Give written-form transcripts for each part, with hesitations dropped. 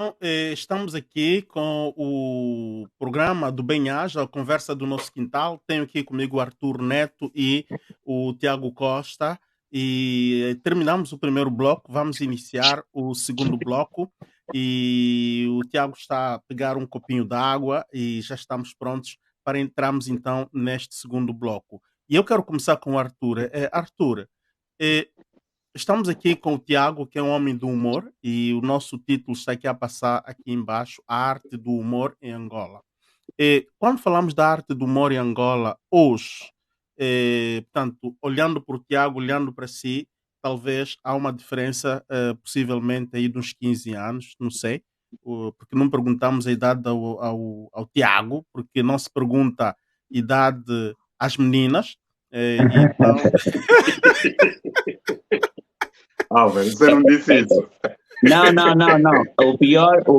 Então, estamos aqui com o programa do Bem-Aja, a conversa do nosso quintal. Tenho aqui comigo o Arthur Neto e o Tiago Costa. E terminamos o primeiro bloco, vamos iniciar o segundo bloco. E o Tiago está a pegar um copinho d'água e já estamos prontos para entrarmos então neste segundo bloco. E eu quero começar com o Arthur. Arthur, eh, estamos aqui com o Tiago, que é um homem do humor, e o nosso título está aqui a passar aqui embaixo, a arte do humor em Angola. E quando falamos da arte do humor em Angola, hoje, portanto, olhando para o Tiago, olhando para si, talvez há uma diferença, possivelmente aí de uns 15 anos, não sei, porque não perguntamos a idade ao Tiago, porque não se pergunta idade às meninas, então Álvaro, você não disse isso. Não, não, não, não. O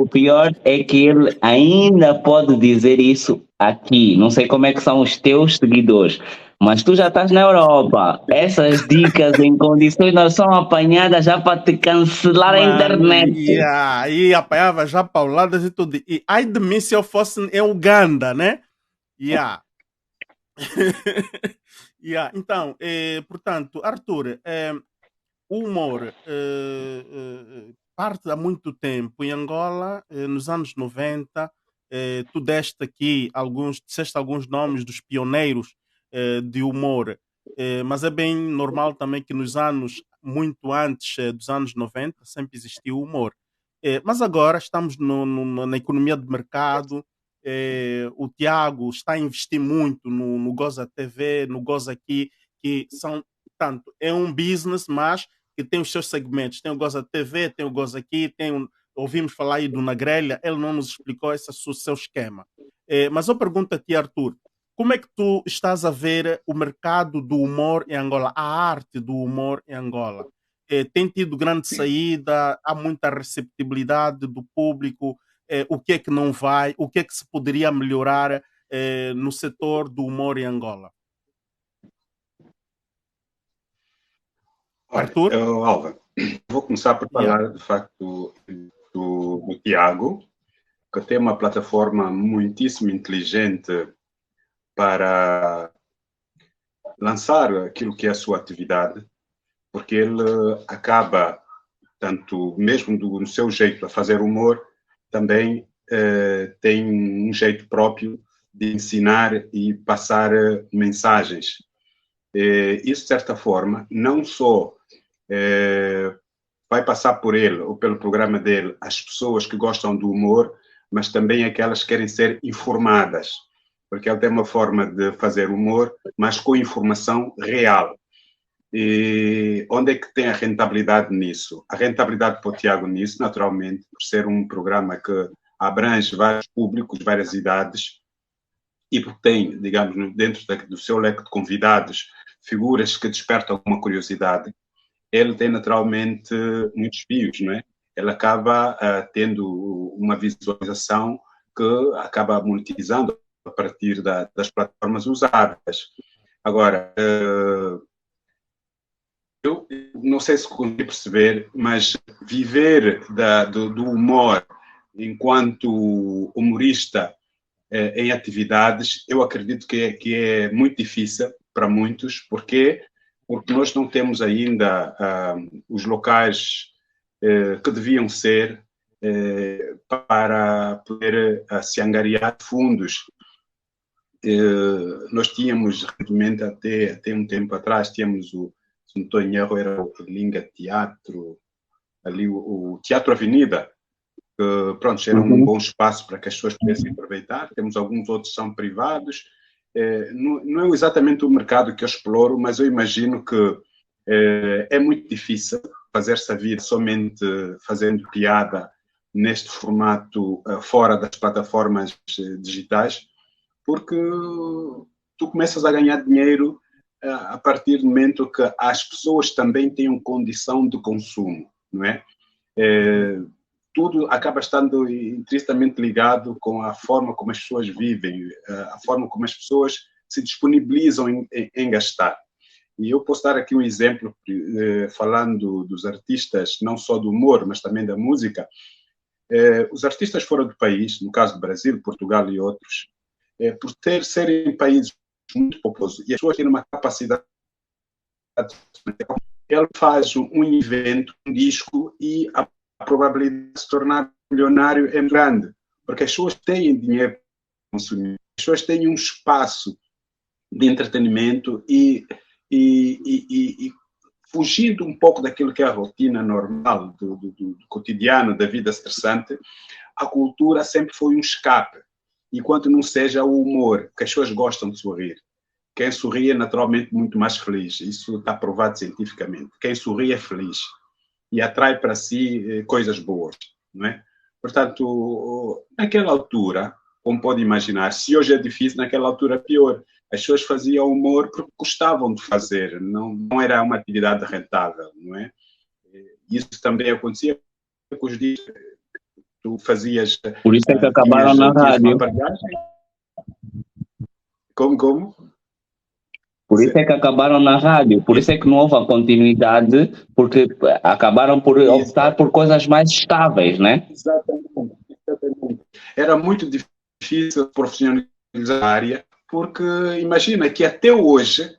pior é que ele ainda pode dizer isso aqui. Não sei como é que são os teus seguidores, mas tu já estás na Europa. Essas dicas em condições não são apanhadas já para te cancelar a Mano, internet. e apanhava já pauladas e tudo. E ai de mim se eu fosse em Uganda, né? Yeah. Yeah. Então, portanto, Arthur, o humor parte há muito tempo em Angola, nos anos 90. Tu disseste alguns nomes dos pioneiros de humor, mas é bem normal também que nos anos muito antes dos anos 90 sempre existiu humor. Mas agora estamos na economia de mercado. O Tiago está a investir muito no Goza TV, no Goza Aqui, que são, tanto, é um business, mas que tem os seus segmentos. Tem o Goza TV, tem o Goza Aqui, ouvimos falar aí do Na Grelha, ele não nos explicou esse seu esquema. Mas eu pergunto a ti, Arthur, como é que tu estás a ver o mercado do humor em Angola, a arte do humor em Angola? Tem tido grande saída, há muita receptibilidade do público, o que é que não vai, o que é que se poderia melhorar no setor do humor em Angola? Olha, Arthur? Álvaro, vou começar por Yeah. falar, de facto, do Tiago, que tem uma plataforma muitíssimo inteligente para lançar aquilo que é a sua atividade, porque ele acaba, tanto mesmo no seu jeito a fazer humor, também tem um jeito próprio de ensinar e passar mensagens. Isso, de certa forma, não só vai passar por ele ou pelo programa dele as pessoas que gostam do humor, mas também aquelas que querem ser informadas, porque ele tem uma forma de fazer humor, mas com informação real. E onde é que tem a rentabilidade nisso? A rentabilidade para o Tiago nisso, naturalmente, por ser um programa que abrange vários públicos, várias idades, e porque tem, digamos, dentro do seu leque de convidados, figuras que despertam alguma curiosidade, ele tem naturalmente muitos views, não é? Ele acaba tendo uma visualização que acaba monetizando a partir das plataformas usadas. Agora, eu não sei se consegui perceber, mas viver do humor enquanto humorista em atividades, eu acredito que é muito difícil para muitos, porque nós não temos ainda os locais que deviam ser para poder se angariar fundos. Nós tínhamos, recentemente, até um tempo atrás, tínhamos se não estou em erro, era o Linga Teatro, ali o Teatro Avenida, que, pronto, era um bom espaço para que as pessoas pudessem aproveitar. Temos alguns outros que são privados. Não é exatamente o mercado que eu exploro, mas eu imagino que é muito difícil fazer-se a vida somente fazendo piada neste formato fora das plataformas digitais, porque tu começas a ganhar dinheiro a partir do momento que as pessoas também tenham condição de consumo, não é? Tudo acaba estando intrinsecamente ligado com a forma como as pessoas vivem, a forma como as pessoas se disponibilizam em gastar. E eu posso dar aqui um exemplo, falando dos artistas, não só do humor, mas também da música. Os artistas fora do país, no caso do Brasil, Portugal e outros, por serem países muito populosos e as pessoas terem uma capacidade, ele faz um evento, um disco, e a probabilidade de se tornar milionário é grande, porque as pessoas têm dinheiro para consumir, as pessoas têm um espaço de entretenimento e fugindo um pouco daquilo que é a rotina normal do cotidiano, da vida estressante, a cultura sempre foi um escape, enquanto não seja o humor, que as pessoas gostam de sorrir. Quem sorri é naturalmente muito mais feliz, isso está provado cientificamente. Quem sorri é feliz e atrai para si coisas boas, não é? Portanto, naquela altura, como pode imaginar, se hoje é difícil, naquela altura é pior. As pessoas faziam humor porque gostavam de fazer, não era uma atividade rentável, não é? Isso também acontecia com os dias. Tu fazias. Por isso é que acabaram na rádio. Como? Por isso é que acabaram na rádio, por isso é que não houve a continuidade, porque acabaram por optar por coisas mais estáveis, né? Exatamente. Era muito difícil profissionalizar a área, porque imagina que até hoje,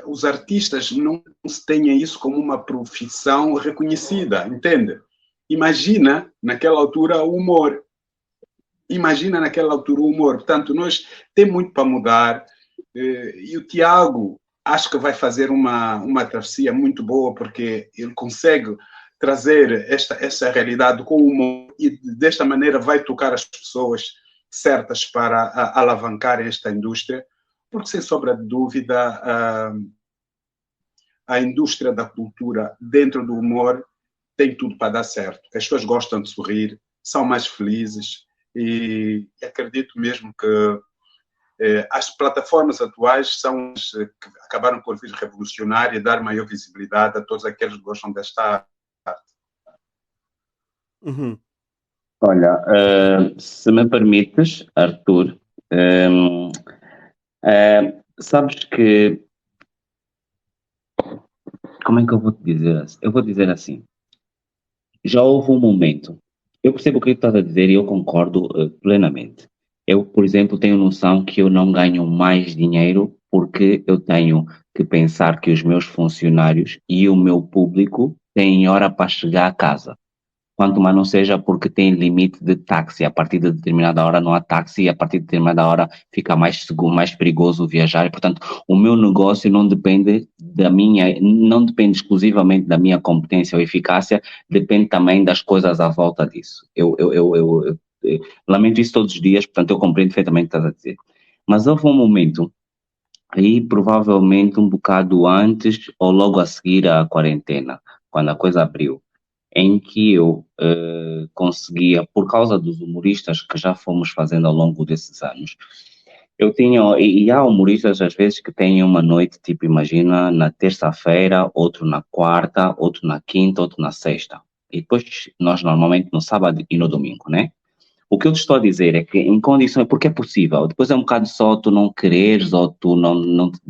os artistas não se têm isso como uma profissão reconhecida, entende? Imagina naquela altura o humor. Portanto, nós temos muito para mudar. E o Tiago acho que vai fazer uma travessia muito boa, porque ele consegue trazer essa realidade com humor e desta maneira vai tocar as pessoas certas para alavancar esta indústria, porque sem sombra de dúvida a indústria da cultura dentro do humor tem tudo para dar certo. As pessoas gostam de sorrir, são mais felizes e acredito mesmo que as plataformas atuais são as que acabaram por vir revolucionar e dar maior visibilidade a todos aqueles que gostam desta arte. Uhum. Olha, se me permites, Arthur, sabes que... Como é que eu vou te dizer? Eu vou dizer assim, já houve um momento, eu percebo o que tu estás a dizer e eu concordo plenamente. Eu, por exemplo, tenho noção que eu não ganho mais dinheiro porque eu tenho que pensar que os meus funcionários e o meu público têm hora para chegar a casa. Quanto mais não seja porque tem limite de táxi. A partir de determinada hora não há táxi e a partir de determinada hora fica mais seguro, mais perigoso viajar. E, portanto, o meu negócio não depende não depende exclusivamente da minha competência ou eficácia, depende também das coisas à volta disso. Eu lamento isso todos os dias, portanto, eu compreendo perfeitamente o que estás a dizer. Mas houve um momento, aí provavelmente um bocado antes ou logo a seguir à quarentena, quando a coisa abriu, em que eu conseguia, por causa dos humoristas que já fomos fazendo ao longo desses anos, eu tinha, e há humoristas às vezes que têm uma noite, tipo, imagina, na terça-feira, outro na quarta, outro na quinta, outro na sexta. E depois nós normalmente no sábado e no domingo, né? O que eu te estou a dizer é que em condições, porque é possível, depois é um bocado só tu não quereres ou tu não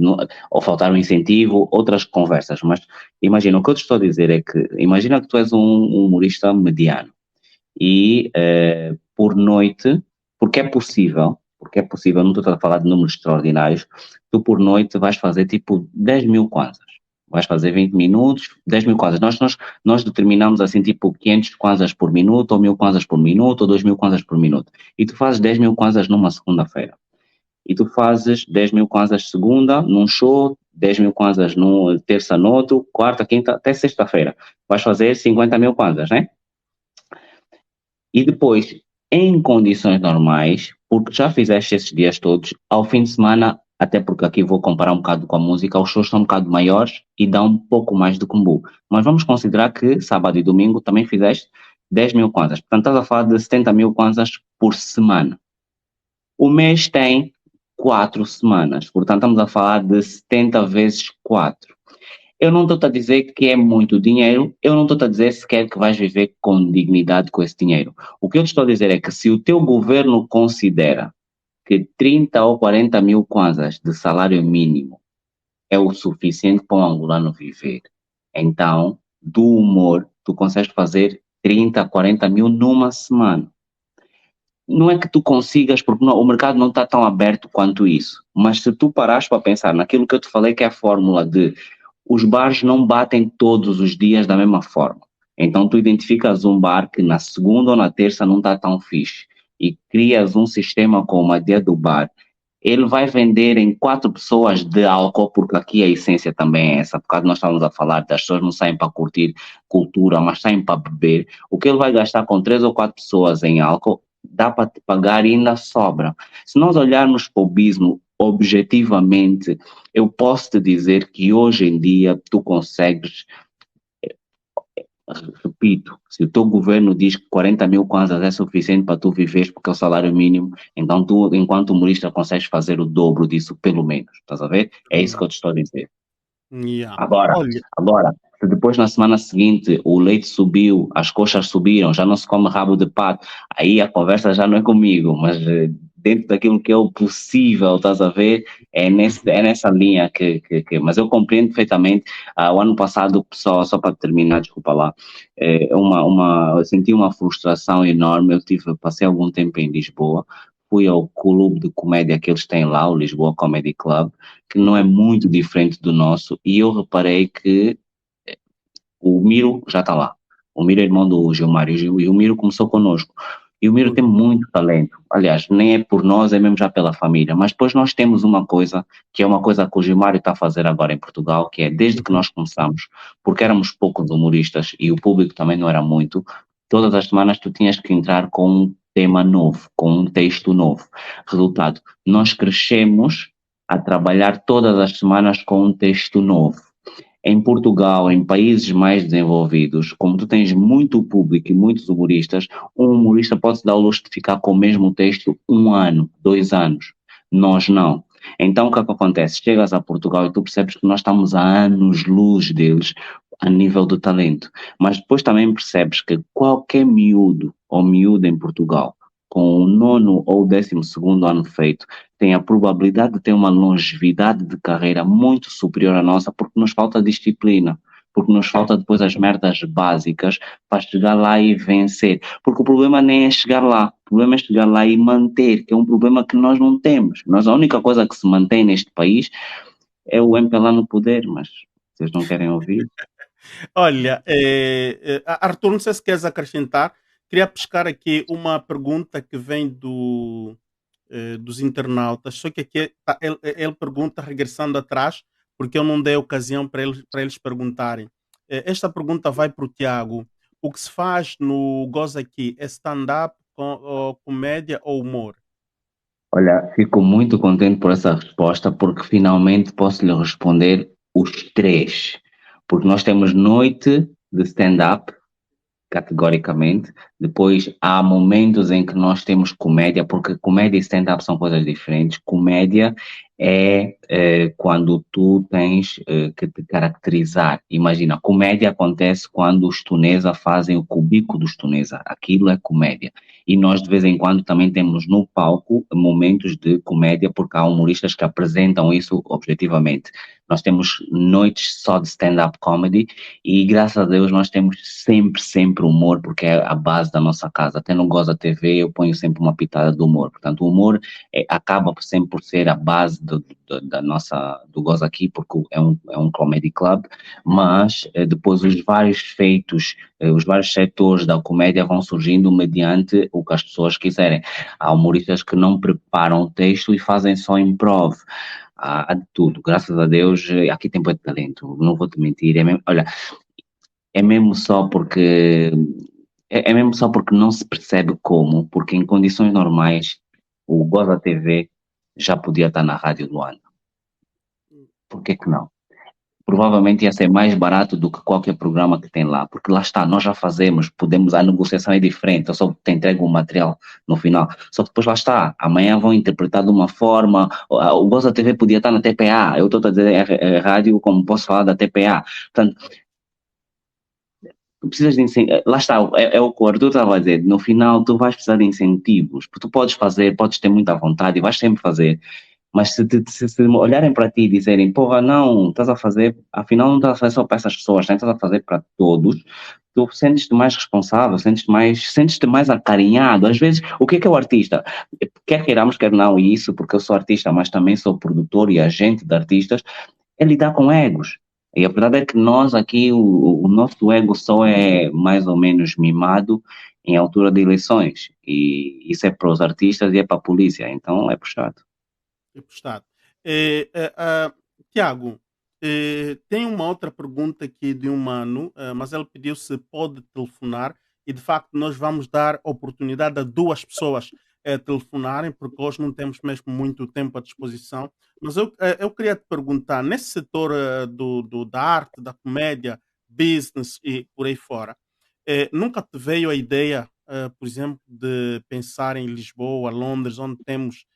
ou faltar um incentivo, outras conversas, mas imagina, o que eu te estou a dizer é que, imagina que tu és um humorista mediano e por noite, porque é possível, não estou a falar de números extraordinários, tu por noite vais fazer tipo 10 mil kwanzas. Vais fazer 20 minutos, 10 mil kwanzas. Nós determinamos assim tipo 500 kwanzas por minuto, ou 1000 kwanzas por minuto, ou 2000 kwanzas por minuto. E tu fazes 10 mil kwanzas numa segunda-feira. E tu fazes 10 mil kwanzas segunda, num show, 10 mil kwanzas num terça no outro, quarta, quinta, até sexta-feira. Vais fazer 50 mil kwanzas, né? E depois, em condições normais, porque já fizeste esses dias todos, ao fim de semana, até porque aqui vou comparar um bocado com a música, os shows são um bocado maiores e dá um pouco mais de combo. Mas vamos considerar que sábado e domingo também fizeste 10 mil kwanzas. Portanto, estás a falar de 70 mil kwanzas por semana. O mês tem 4 semanas. Portanto, estamos a falar de 70 vezes 4. Eu não estou a dizer que é muito dinheiro, eu não estou a dizer sequer que vais viver com dignidade com esse dinheiro. O que eu te estou a dizer é que se o teu governo considera que 30 ou 40 mil kwanzas de salário mínimo é o suficiente para um angolano viver, então, do humor, tu consegues fazer 30, 40 mil numa semana. Não é que tu consigas, porque o mercado não está tão aberto quanto isso, mas se tu parares para pensar naquilo que eu te falei, que é a fórmula de os bares não batem todos os dias da mesma forma. Então tu identificas um bar que na segunda ou na terça não está tão fixe e crias um sistema como a dia do bar. Ele vai vender em 4 pessoas de álcool, porque aqui a essência também é essa, por causa nós estamos a falar das pessoas não saem para curtir cultura, mas saem para beber. O que ele vai gastar com 3 ou 4 pessoas em álcool, dá para te pagar e ainda sobra. Se nós olharmos para o business objetivamente, eu posso te dizer que hoje em dia tu consegues, repito, se o teu governo diz que 40 mil kwanzas é suficiente para tu viveres porque é o salário mínimo, então tu, enquanto humorista, consegues fazer o dobro disso, pelo menos, estás a ver? É isso que eu te estou a dizer. Yeah. Agora, Olha, se depois na semana seguinte o leite subiu, as coxas subiram, já não se come rabo de pato, aí a conversa já não é comigo, mas dentro daquilo que é o possível, estás a ver, é nessa linha mas eu compreendo perfeitamente. O ano passado, só para terminar, desculpa lá, eu senti uma frustração enorme. Passei algum tempo em Lisboa, fui ao clube de comédia que eles têm lá, o Lisboa Comedy Club, que não é muito diferente do nosso, e eu reparei que o Miro já está lá. O Miro é irmão do Gilmário, e o Miro começou connosco. E o Miro tem muito talento. Aliás, nem é por nós, é mesmo já pela família. Mas depois nós temos uma coisa, que é uma coisa que o Gilmário está a fazer agora em Portugal, que é desde que nós começamos, porque éramos poucos humoristas e o público também não era muito, todas as semanas tu tinhas que entrar com um tema novo, com um texto novo. Resultado, nós crescemos a trabalhar todas as semanas com um texto novo. Em Portugal, em países mais desenvolvidos, como tu tens muito público e muitos humoristas, um humorista pode se dar o luxo de ficar com o mesmo texto 1 ano, 2 anos. Nós não. Então o que é que acontece? Chegas a Portugal e tu percebes que nós estamos a anos-luz deles a nível do talento. Mas depois também percebes que qualquer miúdo ou miúda em Portugal, com o 9º ou 12º ano feito, tem a probabilidade de ter uma longevidade de carreira muito superior à nossa, porque nos falta disciplina, porque nos falta depois as merdas básicas para chegar lá e vencer. Porque o problema nem é chegar lá, o problema é chegar lá e manter, que é um problema que nós não temos. Nós, a única coisa que se mantém neste país é o MPLA no poder, mas vocês não querem ouvir. olha, Arthur, não sei se queres acrescentar. Queria pescar aqui uma pergunta que vem dos internautas, só que aqui ele pergunta regressando atrás, porque eu não dei ocasião para eles perguntarem. Esta pergunta vai para o Tiago. O que se faz no Goza aqui é stand-up, ou comédia ou humor? Olha, fico muito contente por essa resposta, porque finalmente posso lhe responder os 3. Porque nós temos noite de stand-up, categoricamente. Depois há momentos em que nós temos comédia, porque comédia e stand-up são coisas diferentes. Comédia é quando tu tens que te caracterizar. Imagina, comédia acontece quando os tunesa fazem o cubico dos tunesa. Aquilo é comédia. E nós, de vez em quando, também temos no palco momentos de comédia, porque há humoristas que apresentam isso objetivamente. Nós temos noites só de stand-up comedy e, graças a Deus, nós temos sempre humor, porque é a base da nossa casa. Até no Goza TV eu ponho sempre uma pitada de humor. Portanto, o humor acaba sempre por ser a base do Goza aqui, porque é um comedy club, mas depois os vários feitos, os vários setores da comédia vão surgindo mediante o que as pessoas quiserem. Há humoristas que não preparam o texto e fazem só improv. Há de tudo, graças a Deus, aqui tem muito talento, não vou te mentir, olha, é mesmo só porque é mesmo só porque não se percebe como, porque em condições normais o Goza TV já podia estar na Rádio do Ano. Por que não? Provavelmente ia ser mais barato do que qualquer programa que tem lá, porque lá está, nós já fazemos, a negociação é diferente, eu só te entrego o material no final, só que depois lá está, amanhã vão interpretar de uma forma, o Goza TV podia estar na TPA, eu estou a dizer rádio como posso falar da TPA, portanto, tu precisas de incentivos, lá está, é o que o Arthur estava a dizer, no final tu vais precisar de incentivos, porque tu podes fazer, podes ter muita vontade e vais sempre fazer, mas se olharem para ti e dizerem, porra, não, estás a fazer, afinal não estás a fazer só para essas pessoas, né? Estás a fazer para todos, tu sentes-te mais responsável, sentes-te mais acarinhado. Às vezes, o que é o artista? Quer queiramos, quer não, e isso porque eu sou artista, mas também sou produtor e agente de artistas, é lidar com egos. E a verdade é que nós aqui, o nosso ego só é mais ou menos mimado em altura de eleições. E isso é para os artistas e é para a polícia, então é puxado. É postado. Tiago, tem uma outra pergunta aqui de um mano, mas ele pediu se pode telefonar e de facto nós vamos dar oportunidade a duas pessoas telefonarem, porque hoje não temos mesmo muito tempo à disposição. Mas eu queria te perguntar, nesse setor da arte, da comédia, business e por aí fora, nunca te veio a ideia, por exemplo, de pensar em Lisboa, Londres, onde temos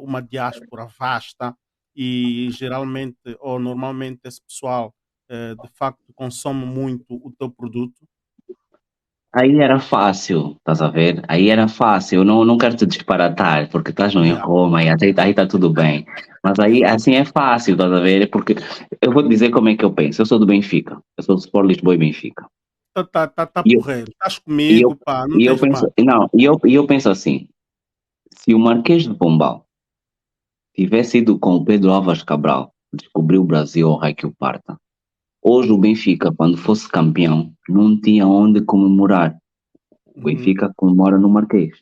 uma diáspora vasta e geralmente ou normalmente esse pessoal de facto consome muito o teu produto? Aí era fácil, estás a ver? Aí era fácil, eu não quero te disparatar, porque estás em Yeah. Roma e até aí está tudo bem. Mas aí, assim, é fácil, estás a ver? Porque eu vou te dizer como é que eu penso. Eu sou do Benfica, eu sou do Sport Lisboa e Benfica. Tá E eu, porreiro, estás e eu, comigo, pá, não e eu tens penso, mal. não, e eu penso assim, se o Marquês de Pombal tivesse ido com o Pedro Álvares Cabral descobrir o Brasil ao rei que o parta, hoje o Uhum, Benfica, quando fosse campeão, não tinha onde comemorar. O uhum, Benfica comemora no Marquês.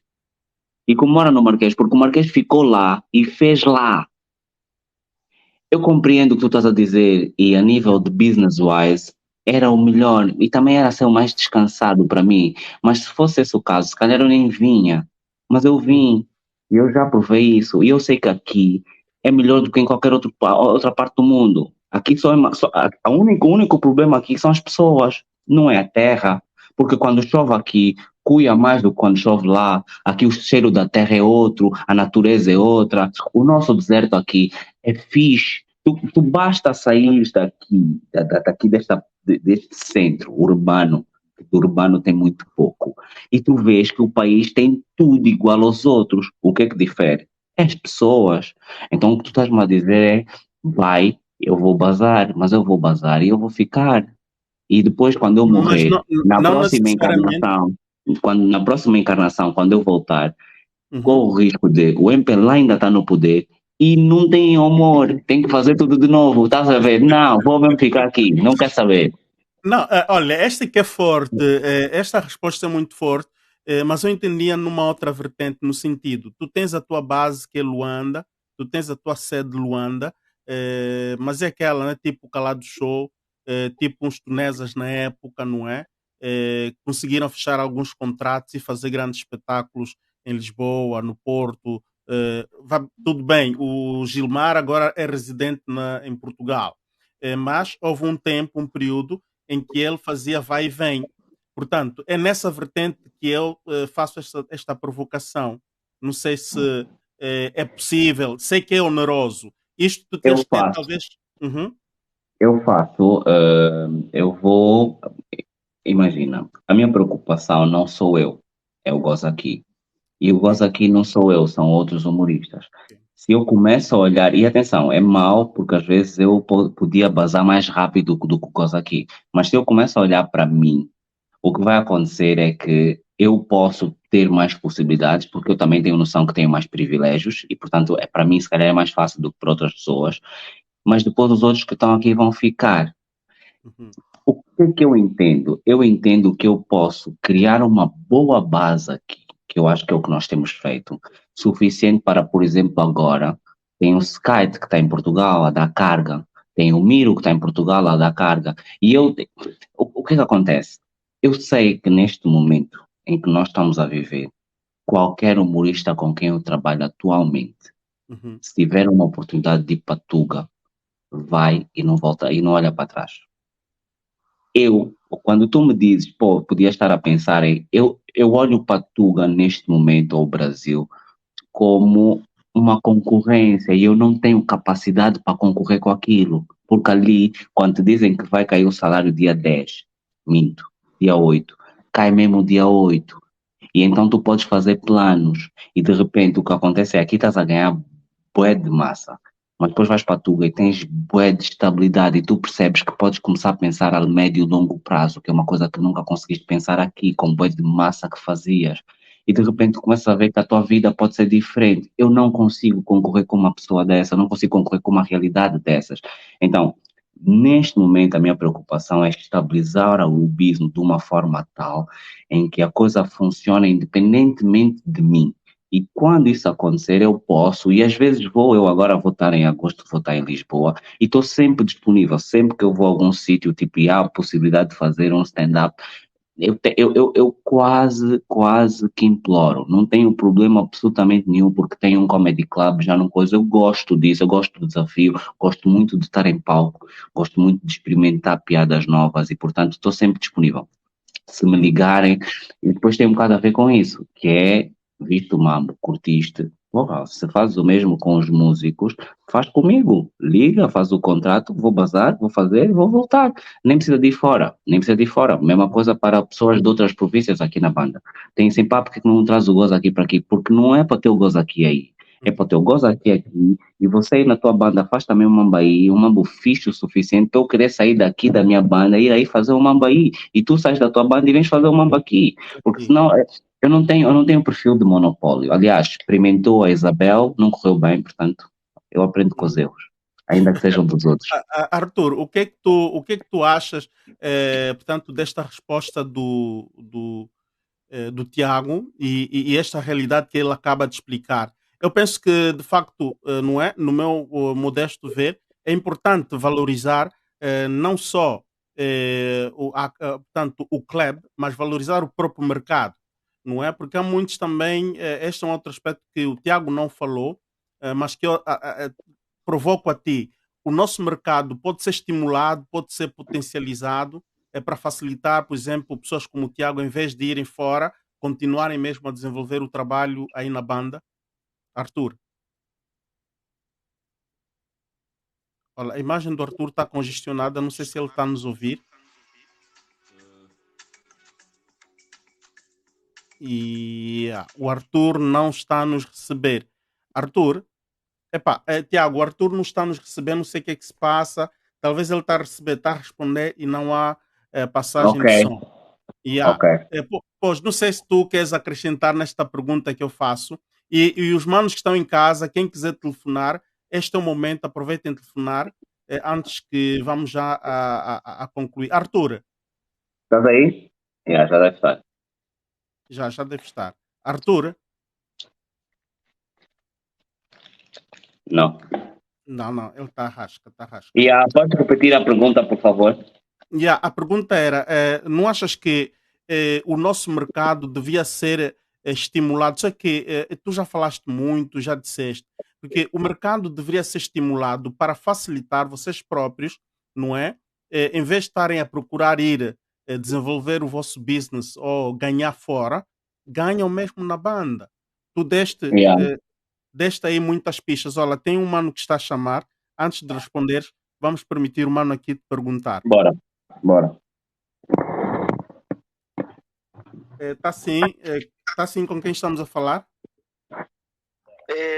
E comemora no Marquês, porque o Marquês ficou lá e fez lá. Eu compreendo o que tu estás a dizer e a nível yeah, de business-wise era o melhor e também era ser o mais descansado para mim. Mas se fosse esse o caso, se calhar eu nem vinha. Mas eu uhum. vim e eu já provei isso. E eu sei que aqui é melhor do que em qualquer outra parte do mundo. Aqui o único problema aqui são as pessoas, não é a terra. Porque quando chove aqui, cuia mais do que quando chove lá. Aqui o cheiro da terra é outro, a natureza é outra. O nosso deserto aqui é fixe. Tu basta sair daqui deste centro urbano, que do urbano tem muito pouco, e tu vês que o país tem tudo igual aos outros. O que é que difere? É as pessoas. Então o que tu estás-me a dizer é, vai, eu vou bazar, mas eu vou bazar e eu vou ficar. E depois, quando eu Mas morrer, não necessariamente. na próxima encarnação, quando eu voltar, Uhum. corre o risco de o MPLA ainda está no poder e não tem amor, tem que fazer tudo de novo, estás a ver? Não, vou mesmo ficar aqui, não quer saber. Não, olha, esta que é forte, esta resposta é muito forte, mas eu entendia numa outra vertente, no sentido, tu tens a tua base que é Luanda, tu tens a tua sede Luanda, mas é aquela, né, tipo Calado Show, tipo uns tunesas na época, não é? Conseguiram fechar alguns contratos e fazer grandes espetáculos em Lisboa, no Porto, tudo bem, o Gilmar agora é residente em Portugal, mas houve um tempo, um período em que ele fazia vai e vem. Portanto, é nessa vertente que eu faço esta provocação. Não sei se é possível, sei que é oneroso. Isto tu Eu tens de ter, faço, talvez. Uhum, eu vou, imagina, a minha preocupação não sou eu, é o Goza aqui. E o ok, Goza aqui não sou eu, são outros humoristas. Se eu começo a olhar, e atenção, é mau, porque às vezes eu podia bazar mais rápido do que o Goza aqui, mas se eu começo a olhar para mim, o que vai acontecer é que eu posso ter mais possibilidades, porque eu também tenho noção que tenho mais privilégios, e portanto, para mim, se calhar é mais fácil do que para outras pessoas, mas depois os outros que estão aqui vão ficar. uhum, O que é que eu entendo? Eu entendo que eu posso criar uma boa base aqui, que eu acho que é o que nós temos feito, suficiente para, por exemplo, agora, tem o Skype que está em Portugal a dar carga, tem o Miro que está em Portugal a dar carga, e o que é que acontece? Eu sei que neste momento em que nós estamos a viver, qualquer humorista com quem eu trabalho atualmente, uhum, se tiver uma oportunidade de ir para Tuga, vai e não volta, e não olha para trás. Quando tu me dizes, pô, podia estar a pensar em, eu olho para Tuga neste momento, ao Brasil, como uma concorrência e eu não tenho capacidade para concorrer com aquilo. Porque ali, quando te dizem que vai cair o salário dia 10, minto, dia 8, cai mesmo dia 8. E então tu podes fazer planos e de repente o que acontece é aqui estás a ganhar bué de massa. mas depois vais para a Tuga e tens bué de estabilidade e tu percebes que podes começar a pensar a médio e longo prazo, que é uma coisa que nunca conseguiste pensar aqui, com bué de massa que fazias. E de repente começas a ver que a tua vida pode ser diferente. Eu não consigo concorrer com uma pessoa dessa, eu não consigo concorrer com uma realidade dessas. Então, neste momento, a minha preocupação é estabilizar o business de uma forma tal em que a coisa funcione independentemente de mim. E quando isso acontecer, eu posso, e às vezes eu agora vou estar em agosto, vou estar em Lisboa, e estou sempre disponível, sempre que eu vou a algum sítio, tipo, e há a possibilidade de fazer um stand-up, eu quase que imploro. Não tenho problema absolutamente nenhum, porque tenho um comedy club, já não coisa. Eu gosto disso, eu gosto do desafio, gosto muito de estar em palco, gosto muito de experimentar piadas novas e, portanto, estou sempre disponível. Se me ligarem, e depois tem um bocado a ver com isso, que é, visto o mambo, curtiste, porra, se fazes o mesmo com os músicos, faz comigo, liga, faz o contrato, vou bazar, vou fazer, vou voltar, nem precisa de ir fora, nem precisa de ir fora, mesma coisa para pessoas de outras províncias aqui na banda, tem sempre, pá, porque que não traz o gozo aqui para aqui, porque não é para ter o gozo aqui aí, é para ter o gozo aqui, e você aí na tua banda faz também um mambo aí, um mambo fixe o suficiente para eu querer sair daqui da minha banda e ir aí fazer um mambo aí, e tu sais da tua banda e vens fazer um mambo aqui, porque Aqui. senão eu não tenho perfil de monopólio. Aliás, experimentou a Isabel, não correu bem, portanto, eu aprendo com os erros, ainda que sejam dos outros. Arthur, o que é que tu achas, portanto, desta resposta do Tiago e esta realidade que ele acaba de explicar? Eu penso que, de facto, não é? No meu modesto ver, é importante valorizar não só portanto, o club, mas valorizar o próprio mercado, não é? Porque há muitos também, este é um outro aspecto que o Tiago não falou, mas que eu provoco a ti. O nosso mercado pode ser estimulado, pode ser potencializado, para facilitar, por exemplo, pessoas como o Tiago, em vez de irem fora, continuarem mesmo a desenvolver o trabalho aí na banda. Arthur, olha, a imagem do Arthur está congestionada, não sei se ele está a nos ouvir. E o Arthur não está a nos receber. Arthur, epá, Tiago, o Arthur não está a nos receber, não sei o que é que se passa. Talvez ele está a receber, está a responder e não há passagem Ok, de som. Yeah. ok. Pois, não sei se tu queres acrescentar nesta pergunta que eu faço. E os manos que estão em casa, quem quiser telefonar, este é o momento, aproveitem a telefonar antes que vamos já a concluir. Arthur, Estás aí? Já deve estar. já deve estar. Arthur, Não. não, ele está à rasca, está à rasca. Pode repetir a pergunta, por favor? Yeah, a pergunta era: não achas que o nosso mercado devia ser estimulado? Só que tu já falaste muito, já disseste, porque o mercado deveria ser estimulado para facilitar vocês próprios, não é? Em vez de estarem a procurar ir desenvolver o vosso business ou ganhar fora, ganham mesmo na banda. Tu Yeah. deste aí muitas pistas. Olha, tem um mano que está a chamar. Antes de responder, vamos permitir o mano aqui te perguntar. Bora, bora. Tá sim com quem estamos a falar?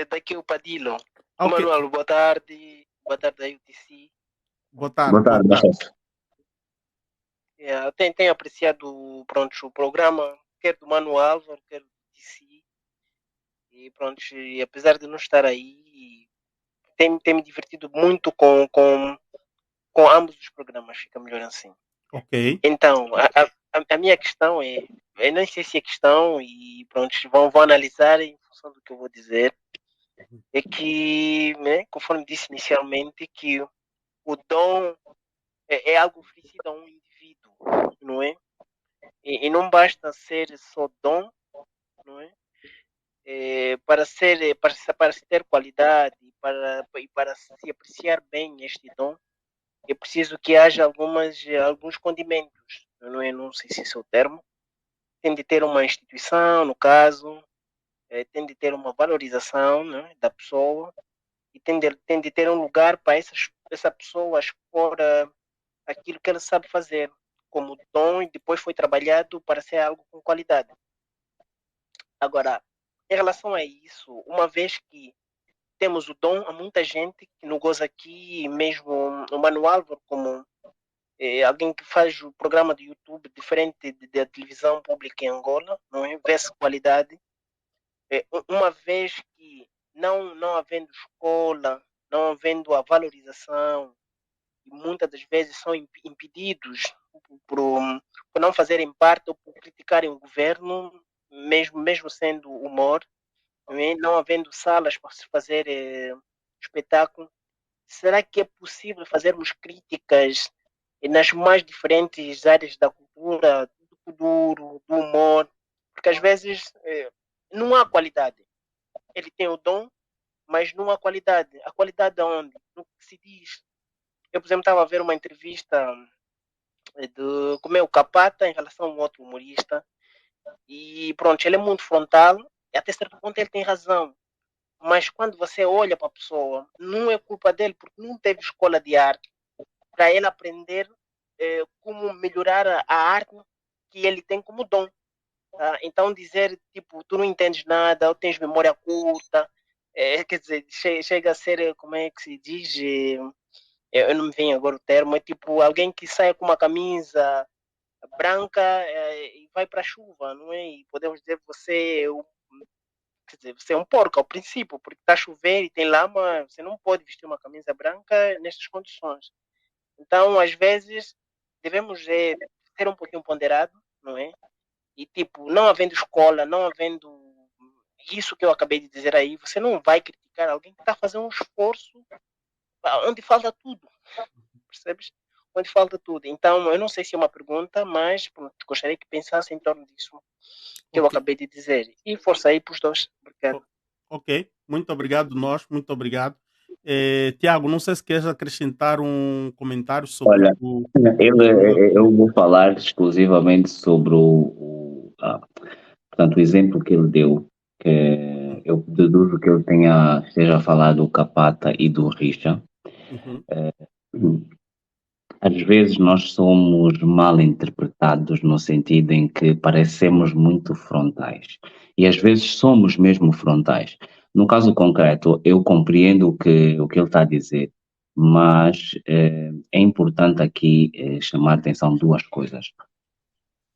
Daqui é o Padilho. Ok, Manuel, boa tarde. Boa tarde aí, UTC. boa tarde, Boa boa tarde, tarde. chefe. Tenho apreciado pronto, o programa, quer do Mano Álvaro, quer do UTC. E pronto, e apesar de não estar aí, tem me divertido muito com ambos os programas, fica melhor assim. Ok. Então, a minha questão é, eu não sei se é questão, e pronto, vão analisar em função do que eu vou dizer, é que, né, conforme disse inicialmente, que o dom é algo oferecido a um indivíduo, não é? E não basta ser só dom, não é? Para se ter qualidade e para se apreciar bem este dom, é preciso que haja alguns condimentos, não é? Não sei se esse é o termo. Tem de ter uma instituição, no caso, tem de ter uma valorização, né, da pessoa e tem de ter um lugar para essa pessoa expor aquilo que ela sabe fazer como dom e depois foi trabalhado para ser algo com qualidade. Agora, em relação a isso, uma vez que temos o dom a muita gente que não goza aqui, mesmo o Mano Álvaro, como alguém que faz o programa de YouTube diferente da televisão pública em Angola, não é? Vê-se qualidade. Uma vez que não havendo escola, não havendo a valorização, e muitas das vezes são impedidos por não fazerem parte ou por criticarem o governo, mesmo sendo humor, não havendo salas para se fazer espetáculo. Será que é possível fazermos críticas nas mais diferentes áreas da cultura, do kuduro, do humor? Porque às vezes não há qualidade. Ele tem o dom, mas não há qualidade. A qualidade aonde? No que se diz. Eu, por exemplo, estava a ver uma entrevista de como é o Capata em relação a um outro humorista e pronto, ele é muito frontal e até certo ponto ele tem razão. Mas quando você olha para a pessoa, não é culpa dele porque não teve escola de arte para ele aprender como melhorar a arte que ele tem como dom. Tá? Então dizer, tipo, tu não entendes nada, ou tens memória curta, quer dizer, chega a ser, como é que se diz, eu não me vem agora o termo, é tipo alguém que sai com uma camisa branca e vai para a chuva, não é? E podemos dizer que quer dizer, você é um porco ao princípio, porque está a chover e tem lama, você não pode vestir uma camisa branca nestas condições. Então, às vezes, devemos ser um pouquinho ponderado, não é? E, tipo, não havendo escola, não havendo isso que eu acabei de dizer aí, você não vai criticar alguém que está fazendo um esforço onde falta tudo, percebes? Onde falta tudo. Então, eu não sei se é uma pergunta, mas pronto, gostaria que pensasse em torno disso que eu acabei de dizer. E força aí para os dois. Obrigado. Ok, muito obrigado, nós, muito obrigado. Tiago, não sei se queres acrescentar um comentário sobre Olha, o. eu vou falar exclusivamente sobre portanto, o exemplo que ele deu, que eu deduzo que ele esteja a falar do Capata e do Richa. Uhum. Às vezes nós somos mal interpretados no sentido em que parecemos muito frontais. E às vezes somos mesmo frontais. No caso concreto, eu compreendo o que ele está a dizer, mas é importante aqui chamar a atenção duas coisas.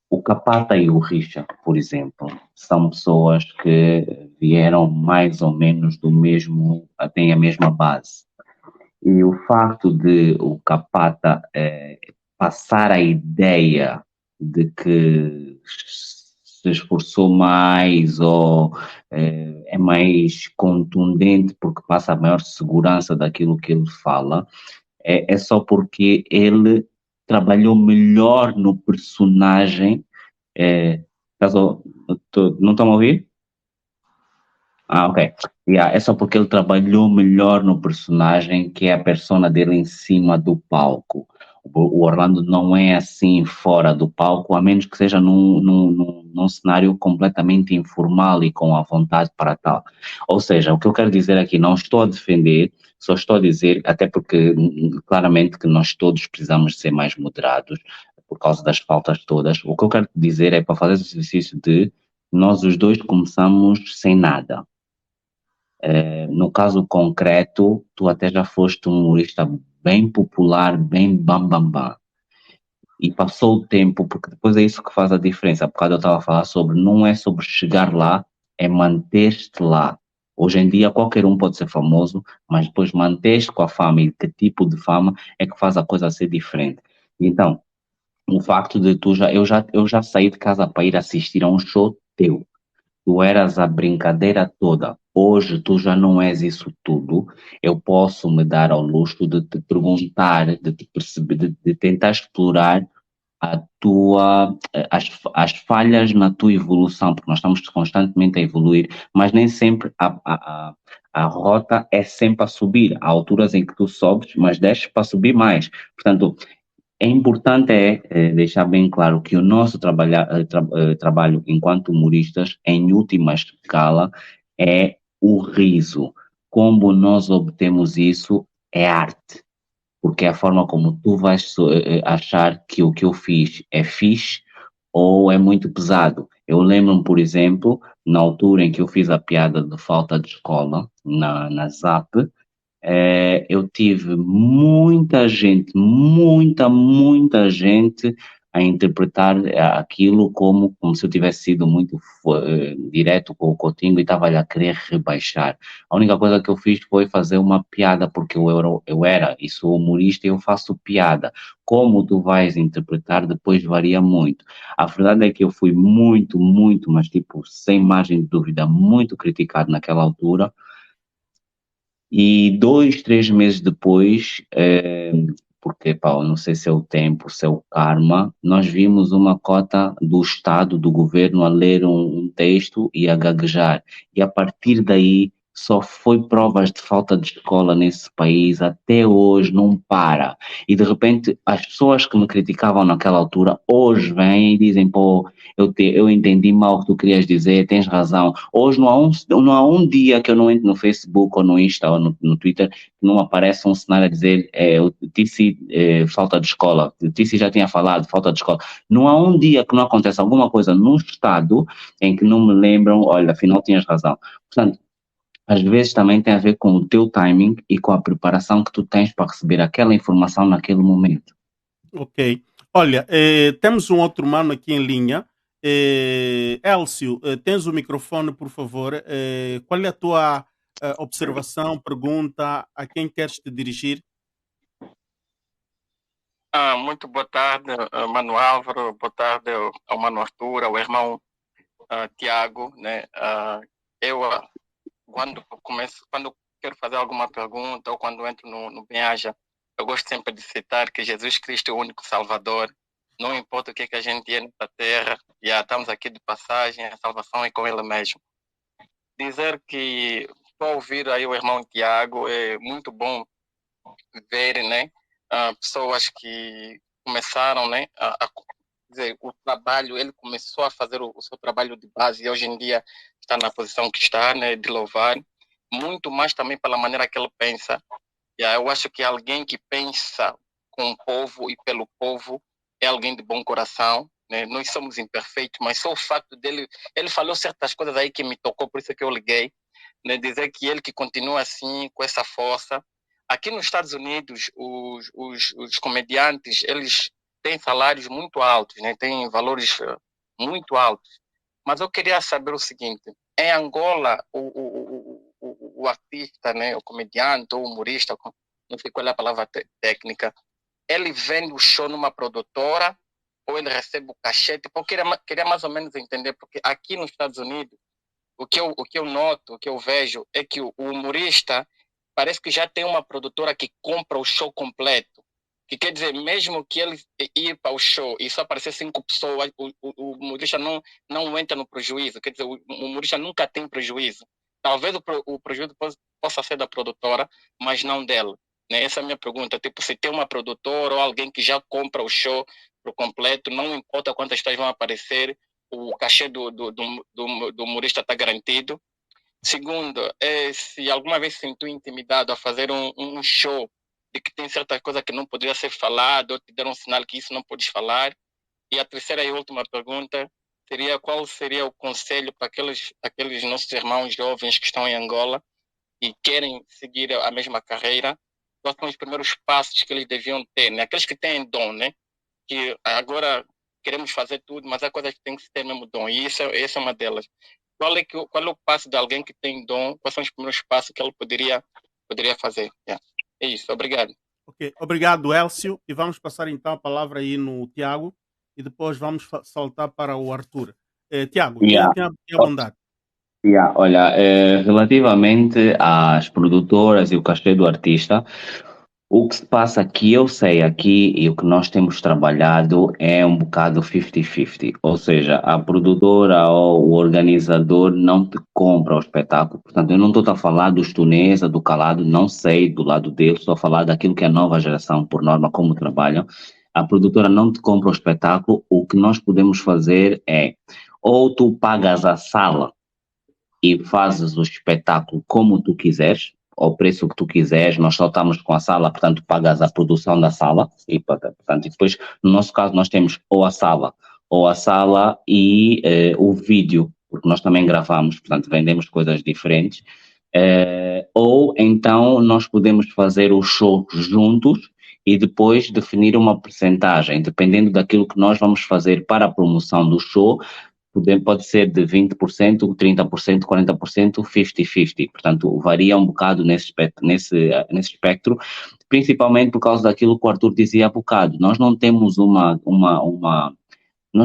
O Capata e o Richa, por exemplo, são pessoas que vieram mais ou menos do mesmo, têm a mesma base. E o facto de o Capata passar a ideia de que se esforçou mais ou é mais contundente porque passa a maior segurança daquilo que ele fala, é só porque ele trabalhou melhor no personagem. Não estão a ouvir? Ok. Yeah, é só porque ele trabalhou melhor no personagem, que é a persona dele em cima do palco. O Orlando não é assim fora do palco, a menos que seja num cenário completamente informal e com a vontade para tal. Ou seja, o que eu quero dizer aqui, não estou a defender, só estou a dizer, até porque claramente que nós todos precisamos ser mais moderados por causa das faltas todas. O que eu quero dizer é para fazer esse exercício de nós os dois começamos sem nada. No caso concreto, tu até já foste um humorista bem popular, bem bam bam bam. E passou o tempo, porque depois é isso que faz a diferença. Por causa eu estava a falar sobre, não é sobre chegar lá, é manter-te lá. Hoje em dia qualquer um pode ser famoso, mas depois manter-te com a fama e que tipo de fama é que faz a coisa ser diferente. Então, o facto de eu já saí de casa para ir assistir a um show teu. Tu eras a brincadeira toda. Hoje tu já não és isso tudo. Eu posso me dar ao luxo de te perguntar, de te perceber, de tentar explorar as falhas na tua evolução, porque nós estamos constantemente a evoluir, mas nem sempre a rota é sempre a subir. Há alturas em que tu sobes, mas desces para subir mais. Portanto, é importante deixar bem claro que o nosso trabalho enquanto humoristas, em última escala, é o riso. Como nós obtemos isso é arte, porque é a forma como tu vais achar que o que eu fiz é fixe ou é muito pesado. Eu lembro-me, por exemplo, na altura em que eu fiz a piada de falta de escola na Zap, eu tive muita gente, muita gente a interpretar aquilo como se eu tivesse sido muito direto com o Coutinho e estava-lhe a querer rebaixar. A única coisa que eu fiz foi fazer uma piada, porque eu era e sou humorista e eu faço piada. Como tu vais interpretar depois varia muito. A verdade é que eu fui muito, mas tipo, sem margem de dúvida, muito criticado naquela altura. E 2, 3 meses depois, porque, pá, eu não sei se é o tempo, se é o karma, nós vimos uma cota do Estado, do governo, a ler um texto e a gaguejar. E a partir daí, só foi provas de falta de escola nesse país, até hoje não para. E de repente, as pessoas que me criticavam naquela altura, hoje vêm e dizem, pô, eu entendi mal o que tu querias dizer, tens razão. Hoje não há um dia que eu não entro no Facebook ou no Insta ou no Twitter que não aparece um cenário a dizer eu disse falta de escola, o Tissi já tinha falado, falta de escola. Não há um dia que não acontece alguma coisa no Estado em que não me lembram, olha, afinal tinhas razão. Portanto, às vezes também tem a ver com o teu timing e com a preparação que tu tens para receber aquela informação naquele momento. Ok. Olha, temos um outro mano aqui em linha. Elcio, tens o microfone, por favor. Qual é a tua observação, pergunta, a quem queres te dirigir? Muito boa tarde, Mano Álvaro, boa tarde ao Mano Arthur, ao irmão Tiago, né? Quando quero fazer alguma pergunta ou quando entro no Benhaja, eu gosto sempre de citar que Jesus Cristo é o único Salvador. Não importa o que a gente é nessa terra, já estamos aqui de passagem, a salvação é com Ele mesmo. Dizer que, ao ouvir aí o irmão Tiago, é muito bom ver, né, pessoas que começaram, né, dizer, o trabalho, ele começou a fazer o seu trabalho de base e hoje em dia está na posição que está, né, de louvar, muito mais também pela maneira que ele pensa. Eu acho que alguém que pensa com o povo e pelo povo é alguém de bom coração, né? Nós somos imperfeitos, mas só o facto dele, ele falou certas coisas aí que me tocou, por isso que eu liguei, né? Dizer que ele que continua assim, com essa força. Aqui nos Estados Unidos, os comediantes, eles têm salários muito altos, né? Têm valores muito altos. Mas eu queria saber o seguinte, em Angola, o artista, né, o comediante ou humorista, não sei qual é a palavra técnica, ele vende o show numa produtora ou ele recebe o cachê? Tipo, eu queria mais ou menos entender, porque aqui nos Estados Unidos, o que eu noto, o que eu vejo é que o humorista parece que já tem uma produtora que compra o show completo. Que quer dizer, mesmo que ele ir para o show e só aparecer 5 pessoas, o humorista não entra no prejuízo. Quer dizer, o humorista nunca tem prejuízo. Talvez o prejuízo possa ser da produtora, mas não dela. Né? Essa é a minha pergunta. Tipo, se tem uma produtora ou alguém que já compra o show por completo, não importa quantas pessoas vão aparecer, o cachê do humorista está garantido. Segundo, se alguma vez se sentiu intimidado a fazer um show de que tem certa coisa que não poderia ser falado, ou te deram um sinal que isso não podes falar. E a terceira e última pergunta seria qual seria o conselho para aqueles nossos irmãos jovens que estão em Angola e querem seguir a mesma carreira, quais são os primeiros passos que eles deviam ter, né? Aqueles que têm dom, né? Que agora queremos fazer tudo, mas há coisas que tem que ter mesmo dom, e essa é uma delas. Qual é o passo de alguém que tem dom? Quais são os primeiros passos que ele poderia fazer? É isso, obrigado. Ok, obrigado, Elcio. E vamos passar então a palavra aí no Tiago e depois vamos saltar para o Arthur. Tiago, tenha bondade. Olha, relativamente às produtoras e o cachê do artista, o que se passa aqui, eu sei aqui, e o que nós temos trabalhado é um bocado 50-50. Ou seja, a produtora ou o organizador não te compra o espetáculo. Portanto, eu não estou a falar dos Tunesa, do Calado, não sei do lado deles, estou a falar daquilo que é a nova geração, por norma, como trabalham. A produtora não te compra o espetáculo. O que nós podemos fazer é, ou tu pagas a sala e fazes o espetáculo como tu quiseres, ao preço que tu quiseres, nós só estamos com a sala, portanto pagas a produção da sala, e, portanto, e depois, no nosso caso, nós temos ou a sala e o vídeo porque nós também gravamos, portanto, vendemos coisas diferentes. Ou então nós podemos fazer o show juntos e depois definir uma percentagem, dependendo daquilo que nós vamos fazer para a promoção do show. Pode ser de 20%, 30%, 40%, 50-50. Portanto, varia um bocado nesse espectro, principalmente por causa daquilo que o Arthur dizia há bocado. Nós não temos nós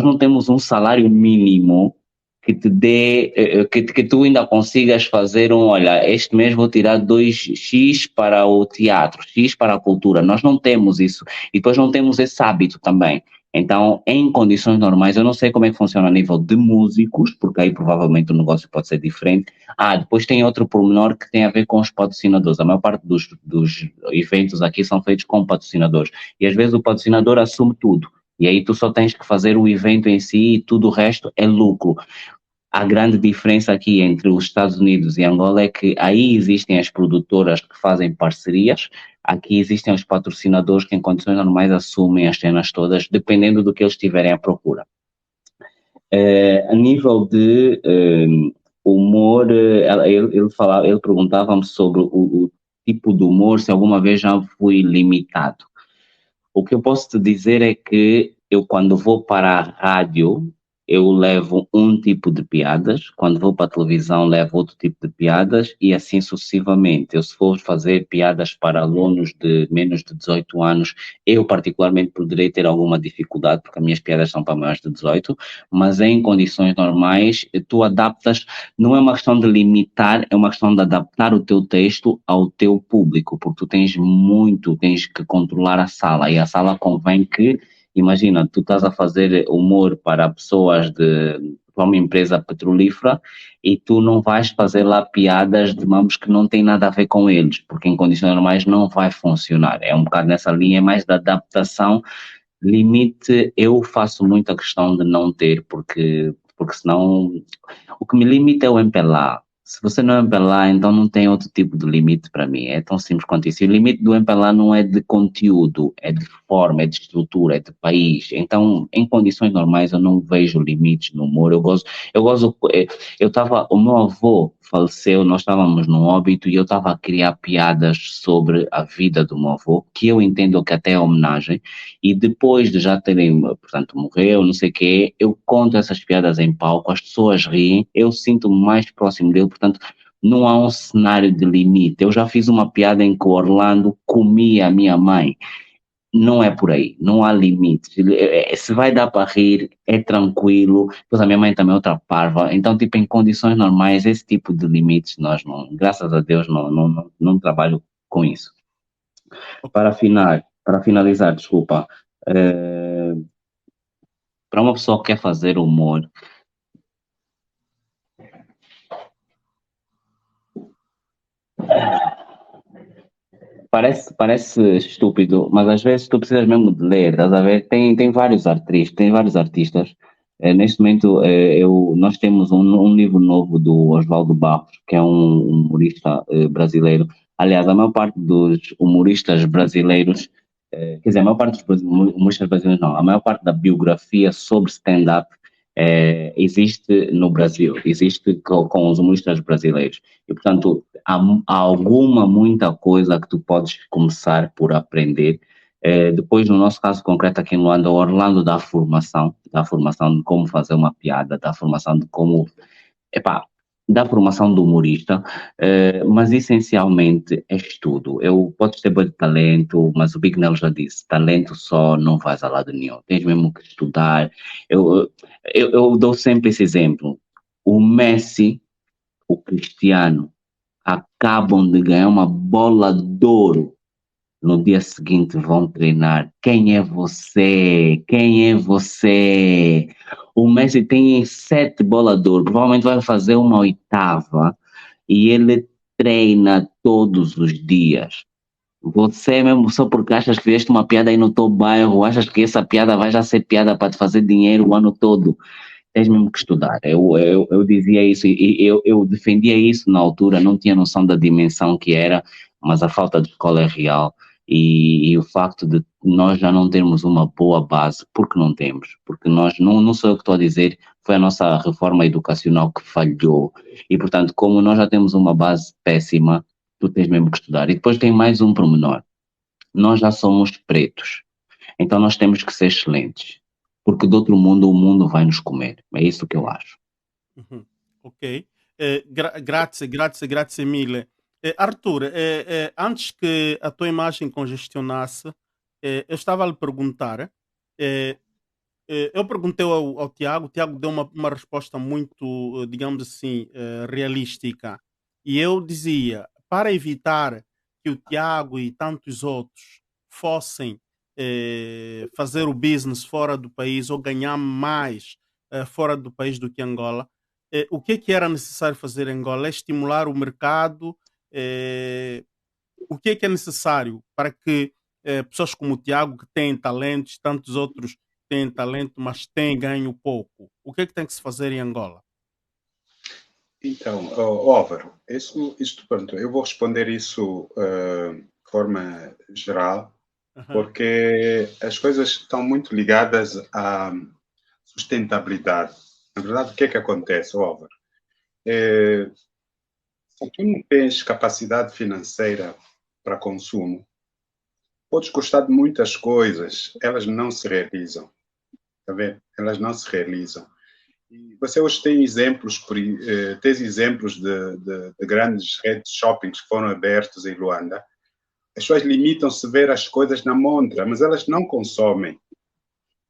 não temos um salário mínimo que te dê, que tu ainda consigas fazer olha, este mês vou tirar 2x para o teatro, X para a cultura. Nós não temos isso. E depois não temos esse hábito também. Então, em condições normais, eu não sei como é que funciona a nível de músicos, porque aí provavelmente o negócio pode ser diferente. Depois tem outro pormenor que tem a ver com os patrocinadores. A maior parte dos eventos aqui são feitos com patrocinadores. E às vezes o patrocinador assume tudo. E aí tu só tens que fazer o evento em si e tudo o resto é lucro. A grande diferença aqui entre os Estados Unidos e Angola é que aí existem as produtoras que fazem parcerias, aqui existem os patrocinadores que em condições normais assumem as cenas todas, dependendo do que eles tiverem à procura. A nível de humor, ele perguntava-me sobre o tipo de humor, se alguma vez já fui limitado. O que eu posso te dizer é que eu, quando vou para a rádio, eu levo um tipo de piadas, quando vou para a televisão levo outro tipo de piadas e assim sucessivamente. Eu, se for fazer piadas para alunos de menos de 18 anos, eu particularmente poderei ter alguma dificuldade, porque as minhas piadas são para maiores de 18, mas em condições normais, tu adaptas, não é uma questão de limitar, é uma questão de adaptar o teu texto ao teu público, porque tu tens que controlar a sala, e a sala convém que, imagina, tu estás a fazer humor para pessoas para uma empresa petrolífera e tu não vais fazer lá piadas de mamos que não têm nada a ver com eles, porque em condições normais não vai funcionar. É um bocado nessa linha, mais da adaptação. Limite, eu faço muita questão de não ter, porque senão o que me limita é o MPLA. Se você não é MPLA, então não tem outro tipo de limite para mim. É tão simples quanto isso. E o limite do MPLA não é de conteúdo, é de forma, é de estrutura, é de país. Então, em condições normais, eu não vejo limites no humor. O meu avô faleceu, nós estávamos num óbito e eu estava a criar piadas sobre a vida do meu avô, que eu entendo que até é homenagem, e depois de já terem, portanto, morreu, não sei o quê, eu conto essas piadas em palco, as pessoas riem, eu sinto-me mais próximo dele, portanto, não há um cenário de limite. Eu já fiz uma piada em que o Orlando comia a minha mãe. Não é por aí, não há limites. Se vai dar para rir, é tranquilo. Pois a minha mãe também é outra parva. Então, tipo, em condições normais, esse tipo de limites, nós não, graças a Deus, não trabalho com isso. Para finalizar, desculpa, para uma pessoa que quer fazer humor, parece estúpido, mas às vezes tu precisas mesmo de ler, estás a ver? Tem vários artistas. Neste momento, nós temos um livro novo do Oswaldo Barros, que é um humorista brasileiro. Aliás, a maior parte dos humoristas brasileiros, quer dizer, a maior parte dos humoristas brasileiros não, a maior parte da biografia sobre stand-up existe no Brasil, existe com os humoristas brasileiros. E, portanto, há muita coisa que tu podes começar por aprender. Depois, no nosso caso concreto aqui em Luanda, o Orlando dá formação de como fazer uma piada, dá formação de como, da formação do humorista, mas essencialmente é estudo. Podes ter bom talento, mas o Big Nel já disse, talento só não vais a lado nenhum, tens mesmo que estudar. Eu dou sempre esse exemplo. O Messi, o Cristiano, acabam de ganhar uma bola de ouro. No dia seguinte vão treinar. Quem é você? Quem é você? O Messi tem 7 bolas de ouro, provavelmente vai fazer uma 8ª e ele treina todos os dias. Você mesmo, só porque achas que fizeste uma piada aí no teu bairro, achas que essa piada vai já ser piada para te fazer dinheiro o ano todo. Tens mesmo que estudar. Eu dizia isso e eu defendia isso na altura, não tinha noção da dimensão que era, mas a falta de escola é real. e o facto de nós já não termos uma boa base, porque não temos, porque nós, não sou eu que estou a dizer, foi a nossa reforma educacional que falhou, e portanto, como nós já temos uma base péssima, tu tens mesmo que estudar. E depois tem mais um pormenor, nós já somos pretos, então nós temos que ser excelentes, porque do outro mundo o mundo vai nos comer, é isso que eu acho. Uhum. Ok. Grazie mille. Arthur, antes que a tua imagem congestionasse, eu estava a lhe perguntar. Eu perguntei ao Tiago, o Tiago deu uma resposta muito, digamos assim, realística. E eu dizia, para evitar que o Tiago e tantos outros fossem fazer o business fora do país ou ganhar mais fora do país do que Angola, o que era necessário fazer em Angola? É estimular o mercado. O que é necessário para que pessoas como o Tiago, que têm talentos, tantos outros têm talento, mas têm ganho pouco? O que é que tem que se fazer em Angola? Então, Álvaro, isso tu perguntou. Eu vou responder isso de forma geral, porque as coisas estão muito ligadas à sustentabilidade. Na verdade, o que é que acontece, Álvaro? Se tu não tens capacidade financeira para consumo, podes gostar de muitas coisas, elas não se realizam. Está vendo? Elas não se realizam. E você hoje tem exemplos, de grandes redes de shoppings que foram abertos em Luanda. As pessoas limitam-se a ver as coisas na montra, mas elas não consomem.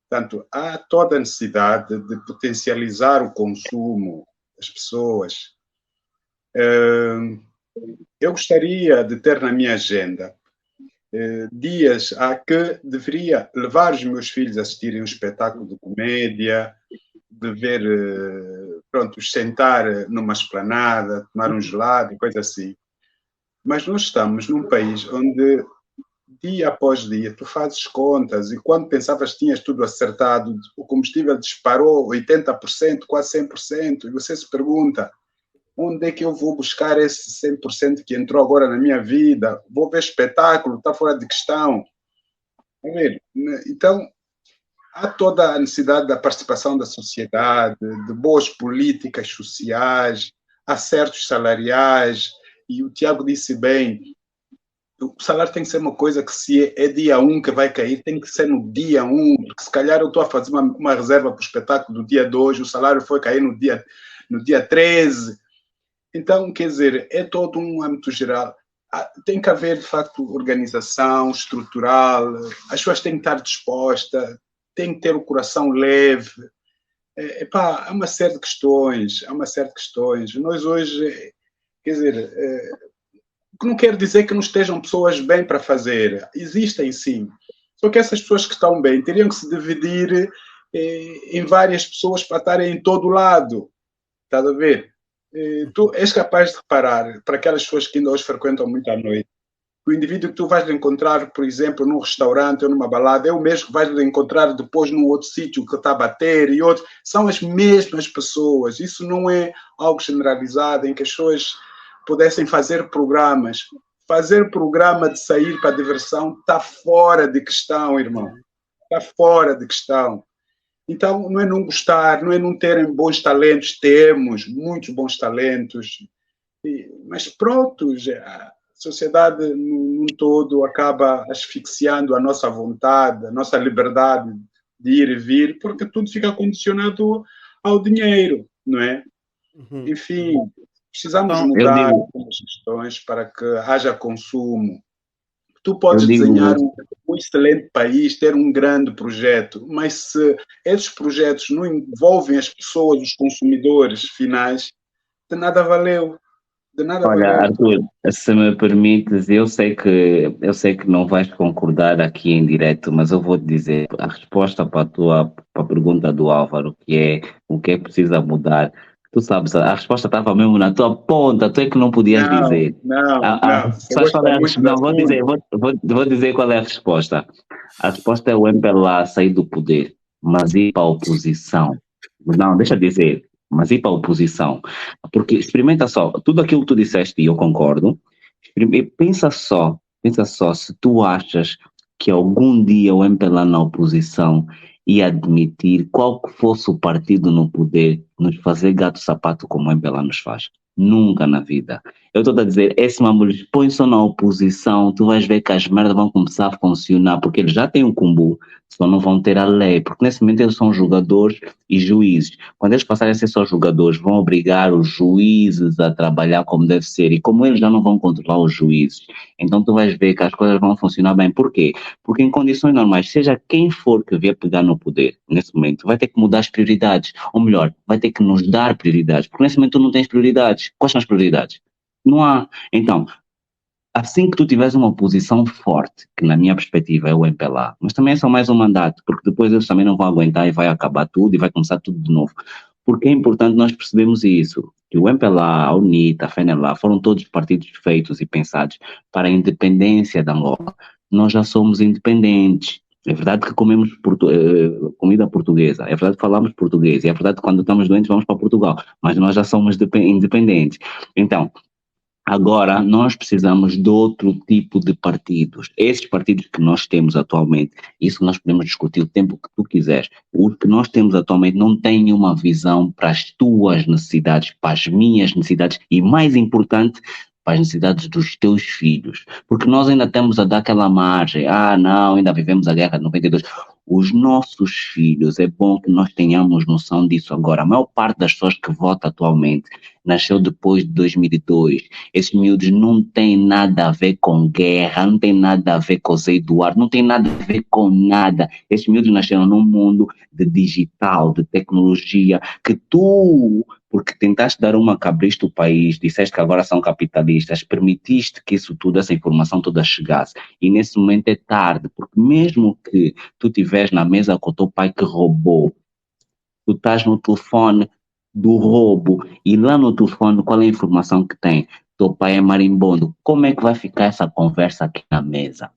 Portanto, há toda a necessidade de potencializar o consumo das pessoas. Eu gostaria de ter na minha agenda dias a que deveria levar os meus filhos a assistirem um espetáculo de comédia, de ver, sentar numa esplanada, tomar um gelado e coisa assim. Mas nós estamos num país onde, dia após dia, tu fazes contas e quando pensavas que tinhas tudo acertado, o combustível disparou 80%, quase 100%, e você se pergunta, onde é que eu vou buscar esse 100% que entrou agora na minha vida? Vou ver espetáculo, está fora de questão. Então, há toda a necessidade da participação da sociedade, de boas políticas sociais, acertos salariais, e o Tiago disse bem, o salário tem que ser uma coisa que se é dia 1 que vai cair, tem que ser no dia 1, porque se calhar eu estou a fazer uma reserva para o espetáculo do dia 2, o salário foi cair no dia 13. Então, quer dizer, é todo um âmbito geral. Tem que haver, de facto, organização estrutural, as pessoas têm que estar dispostas, têm que ter o coração leve. Há uma série de questões, Nós hoje, quer dizer, o que não quer dizer que não estejam pessoas bem para fazer. Existem, sim. Só que essas pessoas que estão bem teriam que se dividir em várias pessoas para estarem em todo lado. Estás a ver? Tu és capaz de reparar, para aquelas pessoas que ainda hoje frequentam muito à noite, o indivíduo que tu vais encontrar, por exemplo, num restaurante ou numa balada, é o mesmo que vais encontrar depois num outro sítio que está a bater e outros. São as mesmas pessoas. Isso não é algo generalizado em que as pessoas pudessem fazer programas. Fazer programa de sair para a diversão está fora de questão, irmão. Está fora de questão. Então, não é não gostar, não é não terem bons talentos. Temos muitos bons talentos. Mas pronto, a sociedade num todo acaba asfixiando a nossa vontade, a nossa liberdade de ir e vir, porque tudo fica condicionado ao dinheiro, não é? Enfim, precisamos mudar algumas questões para que haja consumo. Tu podes desenhar um excelente país, ter um grande projeto, mas se esses projetos não envolvem as pessoas, os consumidores finais, de nada valeu. Olha, Arthur, se me permites, eu sei que não vais concordar aqui em direto, mas eu vou te dizer a resposta para a pergunta do Álvaro, que é o que é que precisa mudar. Tu sabes, a resposta estava mesmo na tua ponta, tu é que não podias dizer. Vou dizer qual é a resposta. A resposta é o MPLA sair do poder, mas ir para a oposição. Não, deixa eu dizer. Mas ir para a oposição, porque experimenta só, tudo aquilo que tu disseste e eu concordo, pensa só Pensa só, se tu achas que algum dia o MPLA na oposição ia admitir qual que fosse o partido no poder nos fazer gato-sapato como o MPLA nos faz. Nunca na vida. Eu estou a dizer, esse mambo põe só na oposição, tu vais ver que as merdas vão começar a funcionar, porque eles já têm um cumbu, só não vão ter a lei, porque nesse momento eles são jogadores e juízes. Quando eles passarem a ser só jogadores, vão obrigar os juízes a trabalhar como deve ser, e como eles já não vão controlar os juízes, então tu vais ver que as coisas vão funcionar bem. Por quê? Porque em condições normais, seja quem for que vier pegar no poder, nesse momento, vai ter que mudar as prioridades, ou melhor, vai ter que nos dar prioridades, porque nesse momento tu não tens prioridades. Quais são as prioridades? Não há. Então, assim que tu tiveres uma oposição forte, que na minha perspectiva é o MPLA, mas também é só mais um mandato, porque depois eles também não vão aguentar e vai acabar tudo e vai começar tudo de novo. Porque é importante nós percebermos isso, que o MPLA, a UNITA, a FENELA, foram todos partidos feitos e pensados para a independência da Angola. Nós já somos independentes. É verdade que comemos comida portuguesa, é verdade que falamos português, e é verdade que quando estamos doentes vamos para Portugal, mas nós já somos independentes. Então, agora, nós precisamos de outro tipo de partidos. Esses partidos que nós temos atualmente, isso nós podemos discutir o tempo que tu quiseres. O que nós temos atualmente não tem uma visão para as tuas necessidades, para as minhas necessidades e, mais importante, para as necessidades dos teus filhos. Porque nós ainda temos a dar aquela margem. Ah, não, ainda vivemos a guerra de 92. Os nossos filhos, é bom que nós tenhamos noção disso agora. A maior parte das pessoas que votam atualmente nasceu depois de 2002. Esses miúdos não têm nada a ver com guerra, não tem nada a ver com Zé Eduardo, não tem nada a ver com nada. Esses miúdos nasceram num mundo de digital, de tecnologia, que tu, porque tentaste dar uma cabrista ao país, disseste que agora são capitalistas, permitiste que isso tudo, essa informação toda chegasse. E nesse momento é tarde, porque mesmo que tu estiveres na mesa com o teu pai que roubou, tu estás no telefone do roubo e lá no telefone qual é a informação que tem? Teu pai é marimbondo. Como é que vai ficar essa conversa aqui na mesa?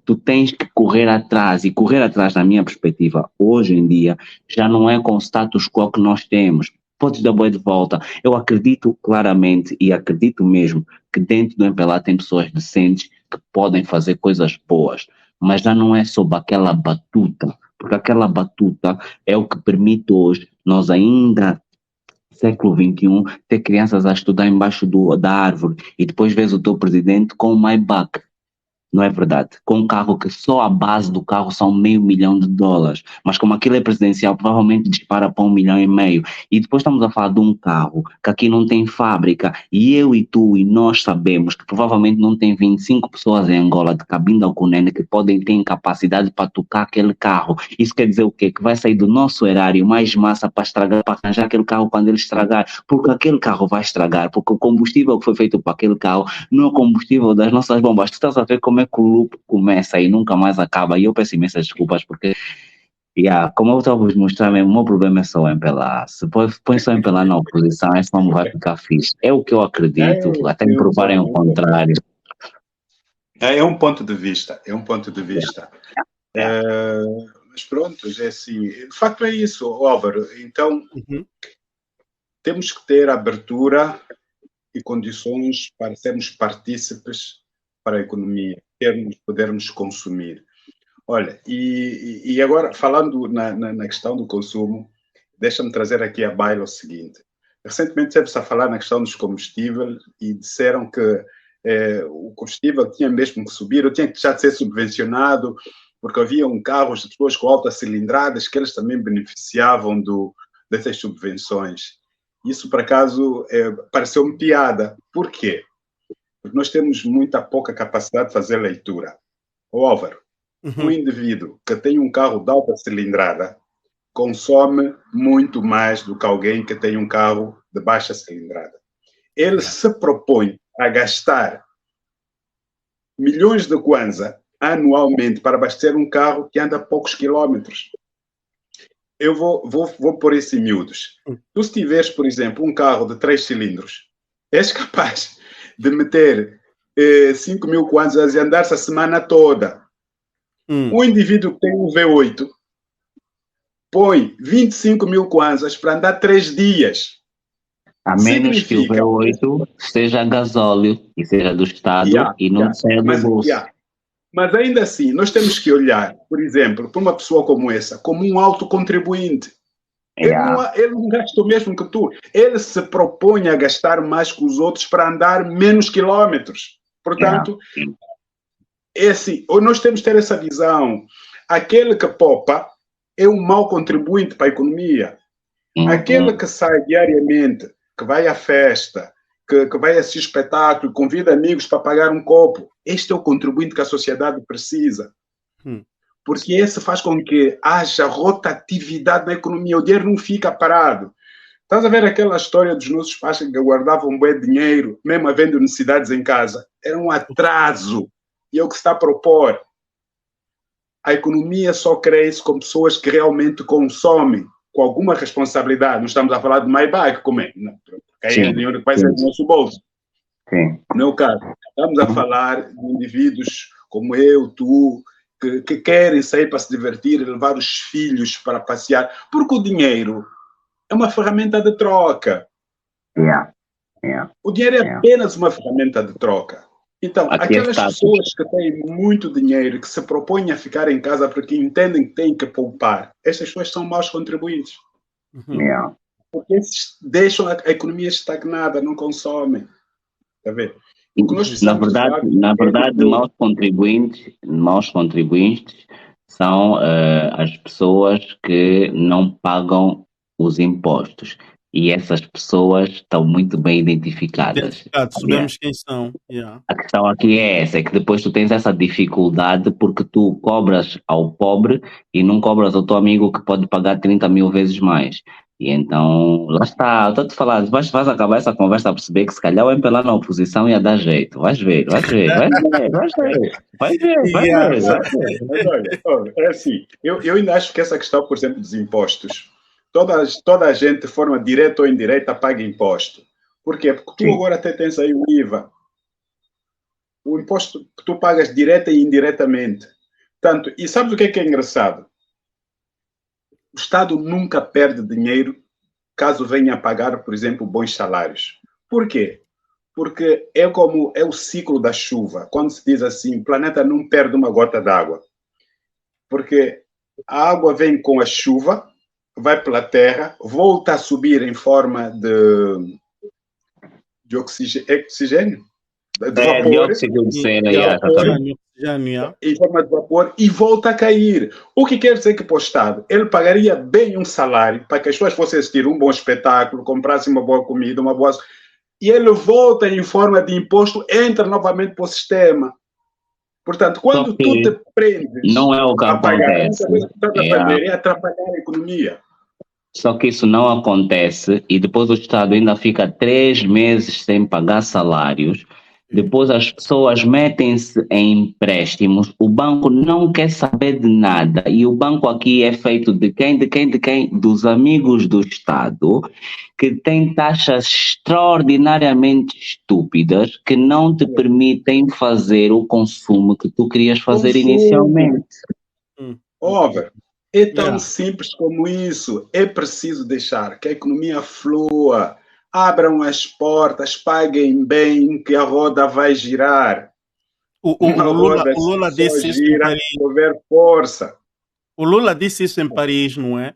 Tu tens que correr atrás, e correr atrás, na minha perspectiva, hoje em dia, já não é com o status quo que nós temos. Podes dar boa de volta. Eu acredito claramente e acredito mesmo que dentro do MPLA tem pessoas decentes que podem fazer coisas boas, mas já não é sob aquela batuta, porque aquela batuta é o que permite hoje nós ainda, século XXI, ter crianças a estudar embaixo da árvore e depois vês o teu presidente com o Maybach. Não é verdade? Com um carro que só a base do carro são $500 mil, mas como aquilo é presidencial, provavelmente dispara para 1,5 milhão. E depois estamos a falar de um carro que aqui não tem fábrica, e eu e tu e nós sabemos que provavelmente não tem 25 pessoas em Angola de cabine ao Cunene que podem ter capacidade para tocar aquele carro. Isso quer dizer o quê? Que vai sair do nosso erário mais massa para estragar, para arranjar aquele carro quando ele estragar, porque aquele carro vai estragar, porque o combustível que foi feito para aquele carro não é o combustível das nossas bombas. Tu estás a ver como é que o loop começa e nunca mais acaba, e eu peço imensas desculpas porque, como eu estava a vos mostrar, o meu problema é só o MPLA. Se põe só o MPLA na oposição, esse não vai ficar fixe. É o que eu acredito, até me provarem o contrário. É um ponto de vista, mas pronto, é assim, de facto é isso, Álvaro. Então, temos que ter abertura e condições para sermos partícipes para a economia, podermos consumir. Olha, e agora, falando na questão do consumo, deixa-me trazer aqui à baila o seguinte. Recentemente esteve-se a falar na questão dos combustíveis e disseram que o combustível tinha mesmo que subir, ou tinha que deixar de ser subvencionado, porque havia carros de pessoas com altas cilindradas que eles também beneficiavam dessas subvenções. Isso, por acaso, pareceu-me piada. Por quê? Porque nós temos pouca capacidade de fazer leitura. Álvaro, um indivíduo que tem um carro de alta cilindrada consome muito mais do que alguém que tem um carro de baixa cilindrada. Ele se propõe a gastar milhões de kwanza anualmente para abastecer um carro que anda a poucos quilómetros. Eu vou pôr isso em miúdos. Tu, se tiveres, por exemplo, um carro de 3 cilindros, és capaz de meter 5 mil kwanzas e andar-se a semana toda. Um indivíduo que tem um V8 põe 25 mil kwanzas para andar 3 dias. A menos que o V8 seja gasóleo e seja do Estado e não seja do bolso. Mas ainda assim, nós temos que olhar, por exemplo, para uma pessoa como essa, como um autocontribuinte. Ele não gasta o mesmo que tu. Ele se propõe a gastar mais que os outros para andar menos quilómetros. Portanto, nós temos que ter essa visão. Aquele que poupa é um mau contribuinte para a economia. Aquele que sai diariamente, que vai à festa, que vai assistir espetáculo, convida amigos para pagar um copo, este é o contribuinte que a sociedade precisa. Porque esse faz com que haja rotatividade na economia, o dinheiro não fica parado. Estás a ver aquela história dos nossos pais que guardavam um bom dinheiro, mesmo havendo necessidades em casa? Era um atraso. E é o que se está a propor. A economia só cresce com pessoas que realmente consomem, com alguma responsabilidade. Não estamos a falar de Maybach, como é? Não, porque aí é dinheiro que vai ser do nosso bolso. Não é o caso. Estamos a falar de indivíduos como eu, tu, que querem sair para se divertir, levar os filhos para passear, porque o dinheiro é uma ferramenta de troca. O dinheiro é apenas uma ferramenta de troca. Então, aquelas pessoas que têm muito dinheiro, que se propõem a ficar em casa porque entendem que têm que poupar, essas pessoas são maus contribuintes. Porque esses deixam a economia estagnada, não consomem. Está a ver? Na verdade, maus contribuintes são as pessoas que não pagam os impostos. E essas pessoas estão muito bem identificadas. Sabemos quem são. A questão aqui é essa, é que depois tu tens essa dificuldade porque tu cobras ao pobre e não cobras ao teu amigo que pode pagar 30 mil vezes mais. E então, lá está, eu estou a te falar, vais acabar essa conversa a perceber que se calhar o MPLA na oposição ia dar jeito. Vais ver. Mas olha, é assim, eu ainda acho que essa questão, por exemplo, dos impostos, toda a gente, de forma direta ou indireta, paga imposto. Por quê? Porque tu agora até tens aí o IVA. O imposto que tu pagas direta e indiretamente. Tanto, e sabes o que é engraçado? O Estado nunca perde dinheiro caso venha a pagar, por exemplo, bons salários. Por quê? Porque é o ciclo da chuva. Quando se diz assim, o planeta não perde uma gota d'água. Porque a água vem com a chuva, vai pela terra, volta a subir em forma de oxigênio, de vapor, dióxido de em forma de vapor, e volta a cair. O que quer dizer que para o Estado, ele pagaria bem um salário para que as pessoas fossem assistir um bom espetáculo, comprassem uma boa comida, uma boa... E ele volta em forma de imposto, entra novamente para o sistema. Portanto, quando tu te prendes não é o que a pagar, acontece. É atrapalhar a economia. Só que isso não acontece e depois o Estado ainda fica 3 meses sem pagar salários. Depois as pessoas metem-se em empréstimos, o banco não quer saber de nada e o banco aqui é feito de quem? Dos amigos do Estado, que tem taxas extraordinariamente estúpidas que não te permitem fazer o consumo que tu querias fazer inicialmente. Óbvio. É tão simples como isso. É preciso deixar que a economia flua. Abram as portas, paguem bem, que a roda vai girar. O Lula disse isso em Paris. Força. O Lula disse isso em Paris, não é?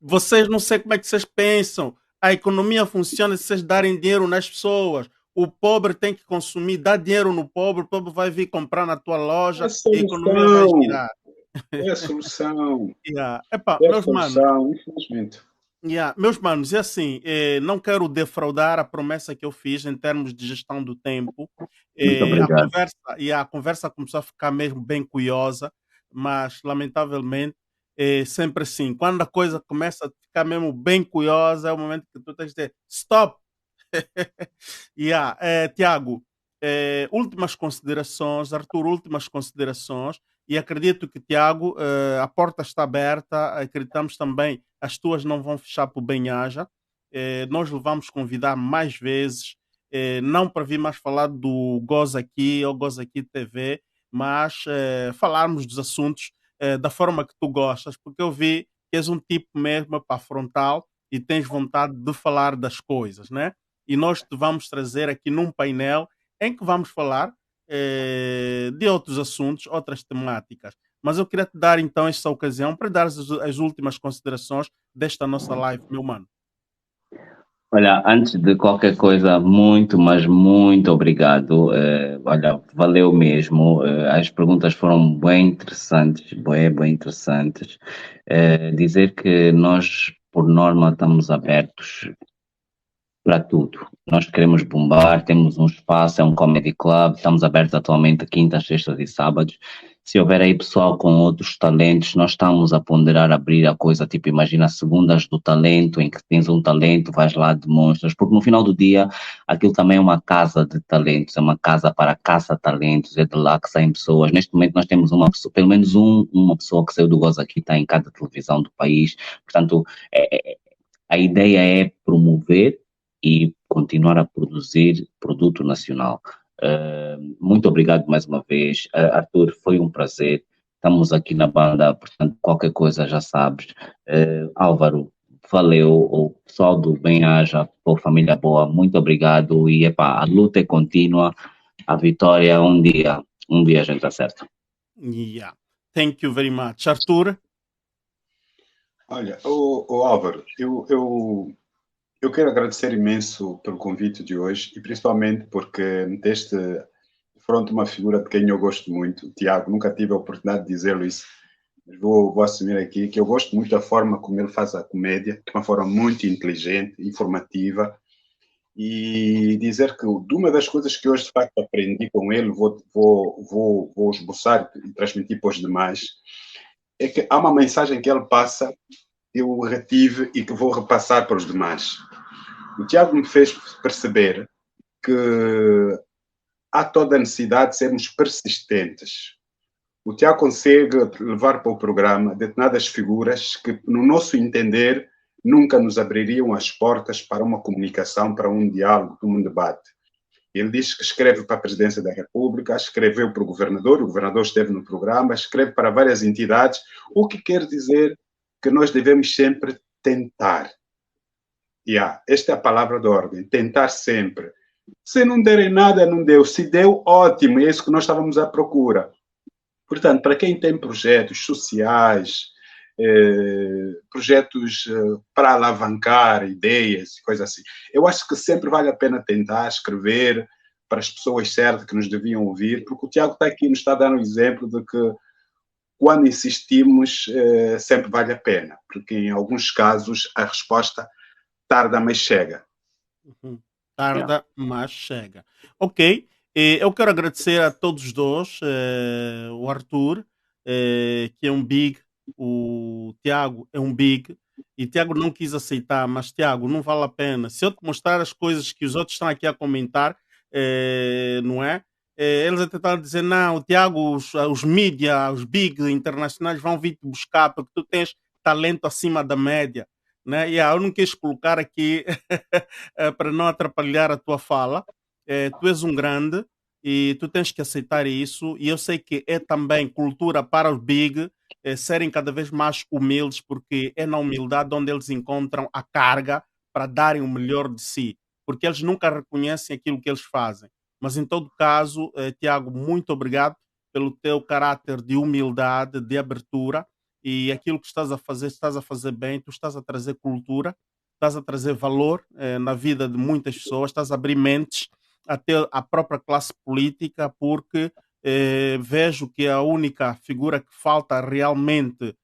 Vocês não sei como é que vocês pensam. A economia funciona se vocês darem dinheiro nas pessoas. O pobre tem que consumir, dá dinheiro no pobre, o pobre vai vir comprar na tua loja e a economia vai girar. É a solução. Meus manos, infelizmente. Meus manos, e assim, não quero defraudar a promessa que eu fiz em termos de gestão do tempo. A conversa começou a ficar mesmo bem curiosa, mas lamentavelmente é sempre assim. Quando a coisa começa a ficar mesmo bem curiosa, é o momento que tu tens de dizer stop. Tiago, últimas considerações, Arthur, últimas considerações. E acredito que, Tiago, a porta está aberta. Acreditamos também as tuas não vão fechar por bem-aja. Nós vamos convidar mais vezes, não para vir mais falar do Goza Aqui ou Goza Aqui TV, mas falarmos dos assuntos da forma que tu gostas, porque eu vi que és um tipo mesmo para frontal e tens vontade de falar das coisas, né? E nós te vamos trazer aqui num painel em que vamos falar de outros assuntos, outras temáticas. Mas eu queria te dar então esta ocasião para dar as últimas considerações desta nossa live, meu mano. Olha, antes de qualquer coisa, muito, mas muito obrigado. Olha, valeu mesmo. As perguntas foram bem interessantes, bem interessantes. Dizer que nós, por norma, estamos abertos para tudo. Nós queremos bombar, temos um espaço, é um comedy club, estamos abertos atualmente quintas, sextas e sábados. Se houver aí pessoal com outros talentos, nós estamos a ponderar abrir a coisa, tipo, imagina segundas do talento, em que tens um talento, vais lá, demonstras, porque no final do dia, aquilo também é uma casa de talentos, é uma casa para caça-talentos, é de lá que saem pessoas. Neste momento nós temos uma pessoa, pelo menos uma pessoa que saiu do Goza aqui, está em cada televisão do país, portanto, a ideia é promover e continuar a produzir produto nacional. Muito obrigado mais uma vez. Arthur, foi um prazer. Estamos aqui na banda, portanto, qualquer coisa já sabes. Álvaro, valeu. O pessoal do Bem-Aja, família boa, muito obrigado. E, epá, a luta é contínua. A vitória, um dia a gente acerta. Yeah. Thank you very much. Arthur? Olha, o Álvaro, eu quero agradecer imenso pelo convite de hoje e principalmente porque meteste de frente uma figura de quem eu gosto muito, o Tiago. Nunca tive a oportunidade de dizê-lo isso, mas vou assumir aqui que eu gosto muito da forma como ele faz a comédia, de uma forma muito inteligente, informativa, e dizer que de uma das coisas que hoje de facto aprendi com ele, vou esboçar e transmitir para os demais, é que há uma mensagem que ele passa, eu retive e que vou repassar para os demais. O Tiago me fez perceber que há toda a necessidade de sermos persistentes. O Tiago consegue levar para o programa determinadas figuras que, no nosso entender, nunca nos abririam as portas para uma comunicação, para um diálogo, para um debate. Ele diz que escreve para a Presidência da República, escreveu para o governador esteve no programa, escreve para várias entidades, o que quer dizer que nós devemos sempre tentar. Esta é a palavra de ordem, tentar sempre. Se não derem nada, não deu. Se deu, ótimo, é isso que nós estávamos à procura. Portanto, para quem tem projetos sociais, projetos para alavancar ideias, coisas assim, eu acho que sempre vale a pena tentar escrever para as pessoas certas que nos deviam ouvir, porque o Tiago está aqui, nos está dando um exemplo de que quando insistimos, sempre vale a pena, porque em alguns casos a resposta tarda, mas chega. Tarda, mas chega. Ok. Eu quero agradecer a todos os dois, o Arthur, que é um big, o Tiago é um big, e Tiago não quis aceitar, mas Tiago, não vale a pena. Se eu te mostrar as coisas que os outros estão aqui a comentar, não é? Eles a tentar dizer, não, o Tiago, os mídia, os big internacionais vão vir te buscar porque tu tens talento acima da média. Né? Eu não quis colocar aqui para não atrapalhar a tua fala. Tu és um grande e tu tens que aceitar isso. E eu sei que é também cultura para os big serem cada vez mais humildes, porque é na humildade onde eles encontram a carga para darem o melhor de si, porque eles nunca reconhecem aquilo que eles fazem. Mas em todo caso, Tiago, muito obrigado pelo teu caráter de humildade, de abertura, e aquilo que estás a fazer bem, tu estás a trazer cultura, estás a trazer valor na vida de muitas pessoas, estás a abrir mentes até a própria classe política, porque vejo que a única figura que falta realmente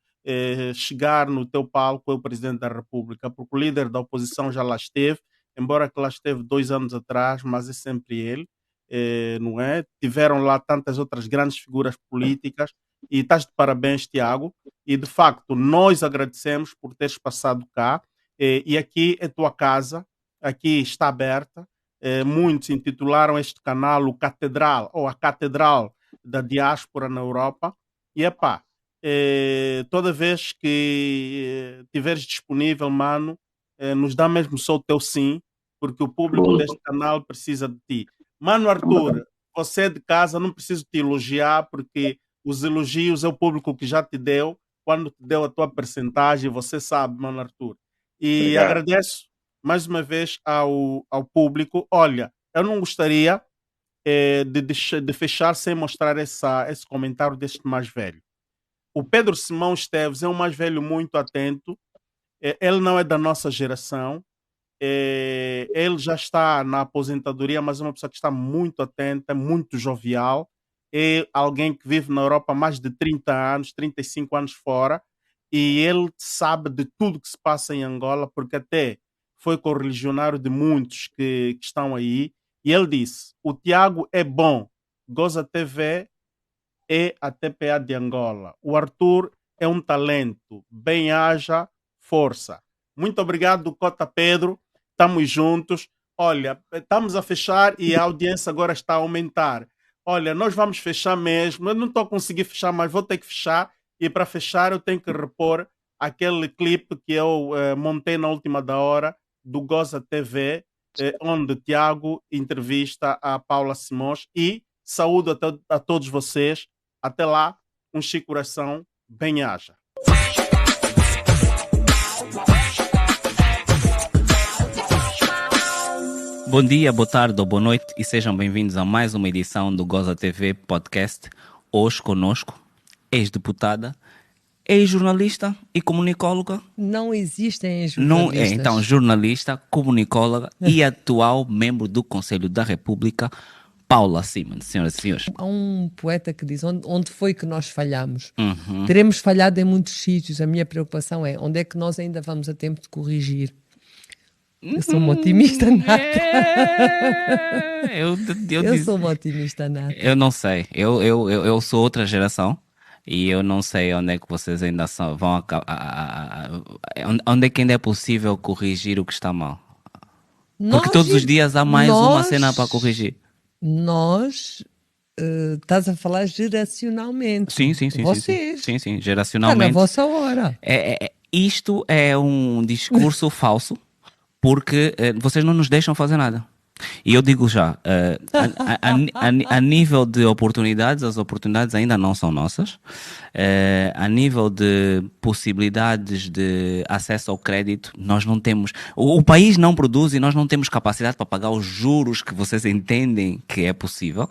chegar no teu palco é o Presidente da República, porque o líder da oposição já lá esteve, embora que lá esteve 2 anos atrás, mas é sempre ele, não é? Tiveram lá tantas outras grandes figuras políticas, e estás de parabéns, Tiago, e de facto nós agradecemos por teres passado cá, e aqui é tua casa, aqui está aberta. Muitos intitularam este canal o Catedral, ou a Catedral da Diáspora na Europa, e epá, toda vez que estiveres disponível, mano, nos dá mesmo só o teu sim, porque o público deste canal precisa de ti. Mano Arthur, você é de casa, não preciso te elogiar, porque os elogios é o público que já te deu, quando te deu a tua percentagem, você sabe, mano Arthur. E Obrigado. agradeço mais uma vez ao público. Olha, eu não gostaria de fechar sem mostrar esse comentário deste mais velho. O Pedro Simão Esteves é um mais velho muito atento. Ele não é da nossa geração. Ele já está na aposentadoria, mas é uma pessoa que está muito atenta, muito jovial. É alguém que vive na Europa há mais de 30 anos, 35 anos fora, e ele sabe de tudo que se passa em Angola, porque até foi correligionário de muitos que estão aí, e ele disse: o Tiago é bom, Goza TV é a TPA de Angola. O Arthur é um talento, bem-haja, força. Muito obrigado, Cota Pedro, estamos juntos. Olha, estamos a fechar e a audiência agora está a aumentar. Olha, nós vamos fechar mesmo. Eu não estou a conseguir fechar, mas vou ter que fechar. E para fechar, eu tenho que repor aquele clipe que eu montei na última da hora do Goza TV, onde o Tiago entrevista a Paula Simões. E saúdo a todos vocês. Até lá, um chico coração, bem-haja. Bom dia, boa tarde ou boa noite e sejam bem-vindos a mais uma edição do Goza TV Podcast. Hoje conosco, ex-deputada, ex-jornalista e comunicóloga. Não existem ex-jornalistas. Então, jornalista, comunicóloga e atual membro do Conselho da República, Paula Simões. Senhoras e senhores. Há um poeta que diz, onde foi que nós falhamos? Teremos falhado em muitos sítios. A minha preocupação é, onde é que nós ainda vamos a tempo de corrigir? Eu sou uma otimista nata. Eu sou uma otimista nata. Eu não sei. Eu sou outra geração e eu não sei onde é que vocês ainda vão acabar. Onde é que ainda é possível corrigir o que está mal? Porque todos os dias há mais uma cena para corrigir. Nós... estás a falar geracionalmente. Sim. Vocês. Sim, geracionalmente. Está na vossa hora. Isto é um discurso falso. Porque vocês não nos deixam fazer nada. E eu digo já, a nível de oportunidades, as oportunidades ainda não são nossas. A nível de possibilidades de acesso ao crédito, nós não temos... O país não produz e nós não temos capacidade para pagar os juros que vocês entendem que é possível.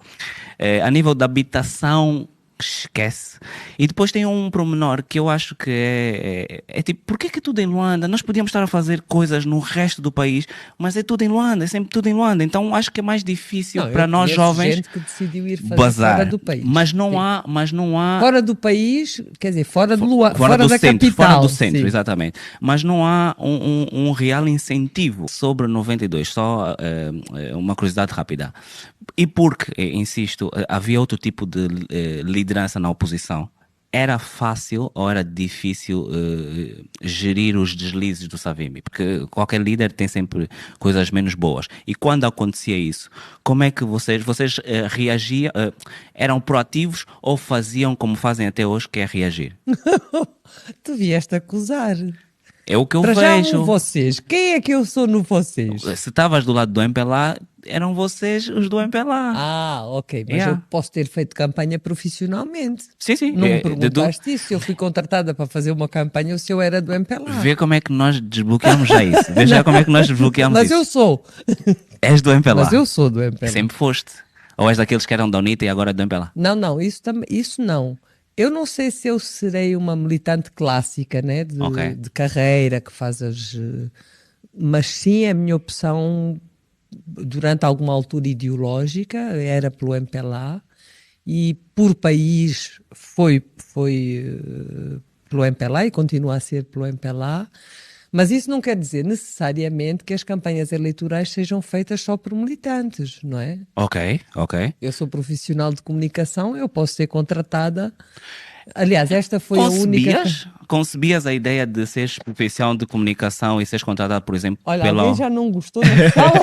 A nível da habitação... esquece. E depois tem um pormenor que eu acho que é tipo, porquê que é tudo em Luanda? Nós podíamos estar a fazer coisas no resto do país, mas é tudo em Luanda, é sempre tudo em Luanda. Então acho que é mais difícil para nós jovens gente que decidiu ir fazer bazar. Fora do país. Mas não há fora do país, quer dizer, fora de Luanda, fora do da centro, capital. Fora do centro, sim. Exatamente. Mas não há um real incentivo sobre 92. Só uma curiosidade rápida. E porque, insisto, havia outro tipo de liderança na oposição, era fácil ou era difícil gerir os deslizes do Savimbi? Porque qualquer líder tem sempre coisas menos boas. E quando acontecia isso, como é que vocês reagiam? Eram proativos ou faziam como fazem até hoje, que é reagir? Tu vieste acusar. É o que eu Para vejo. já vocês. Quem é que eu sou no vocês? Se estavas do lado do MPLA, eram vocês os do MPLA. Ok. Mas eu posso ter feito campanha profissionalmente. Sim. Não me perguntaste isso. Eu fui contratada para fazer uma campanha ou se eu era do MPLA. Vê como é que nós desbloqueamos já isso. Vê já como é que nós desbloqueamos mas isso. Mas eu sou. És do MPLA. Mas eu sou do MPLA. Sempre foste. Ou és daqueles que eram da UNITA e agora é do MPLA? Não. Isso não. Eu não sei se eu serei uma militante clássica, né, de carreira, que faz as... Mas sim, a minha opção, durante alguma altura ideológica, era pelo MPLA, e por país foi pelo MPLA e continua a ser pelo MPLA, mas isso não quer dizer necessariamente que as campanhas eleitorais sejam feitas só por militantes, não é? Ok. Eu sou profissional de comunicação, eu posso ser contratada. Aliás, esta foi a única... Concebias a ideia de seres profissional de comunicação e seres contratado, por exemplo, Olha, alguém já não gostou da fala?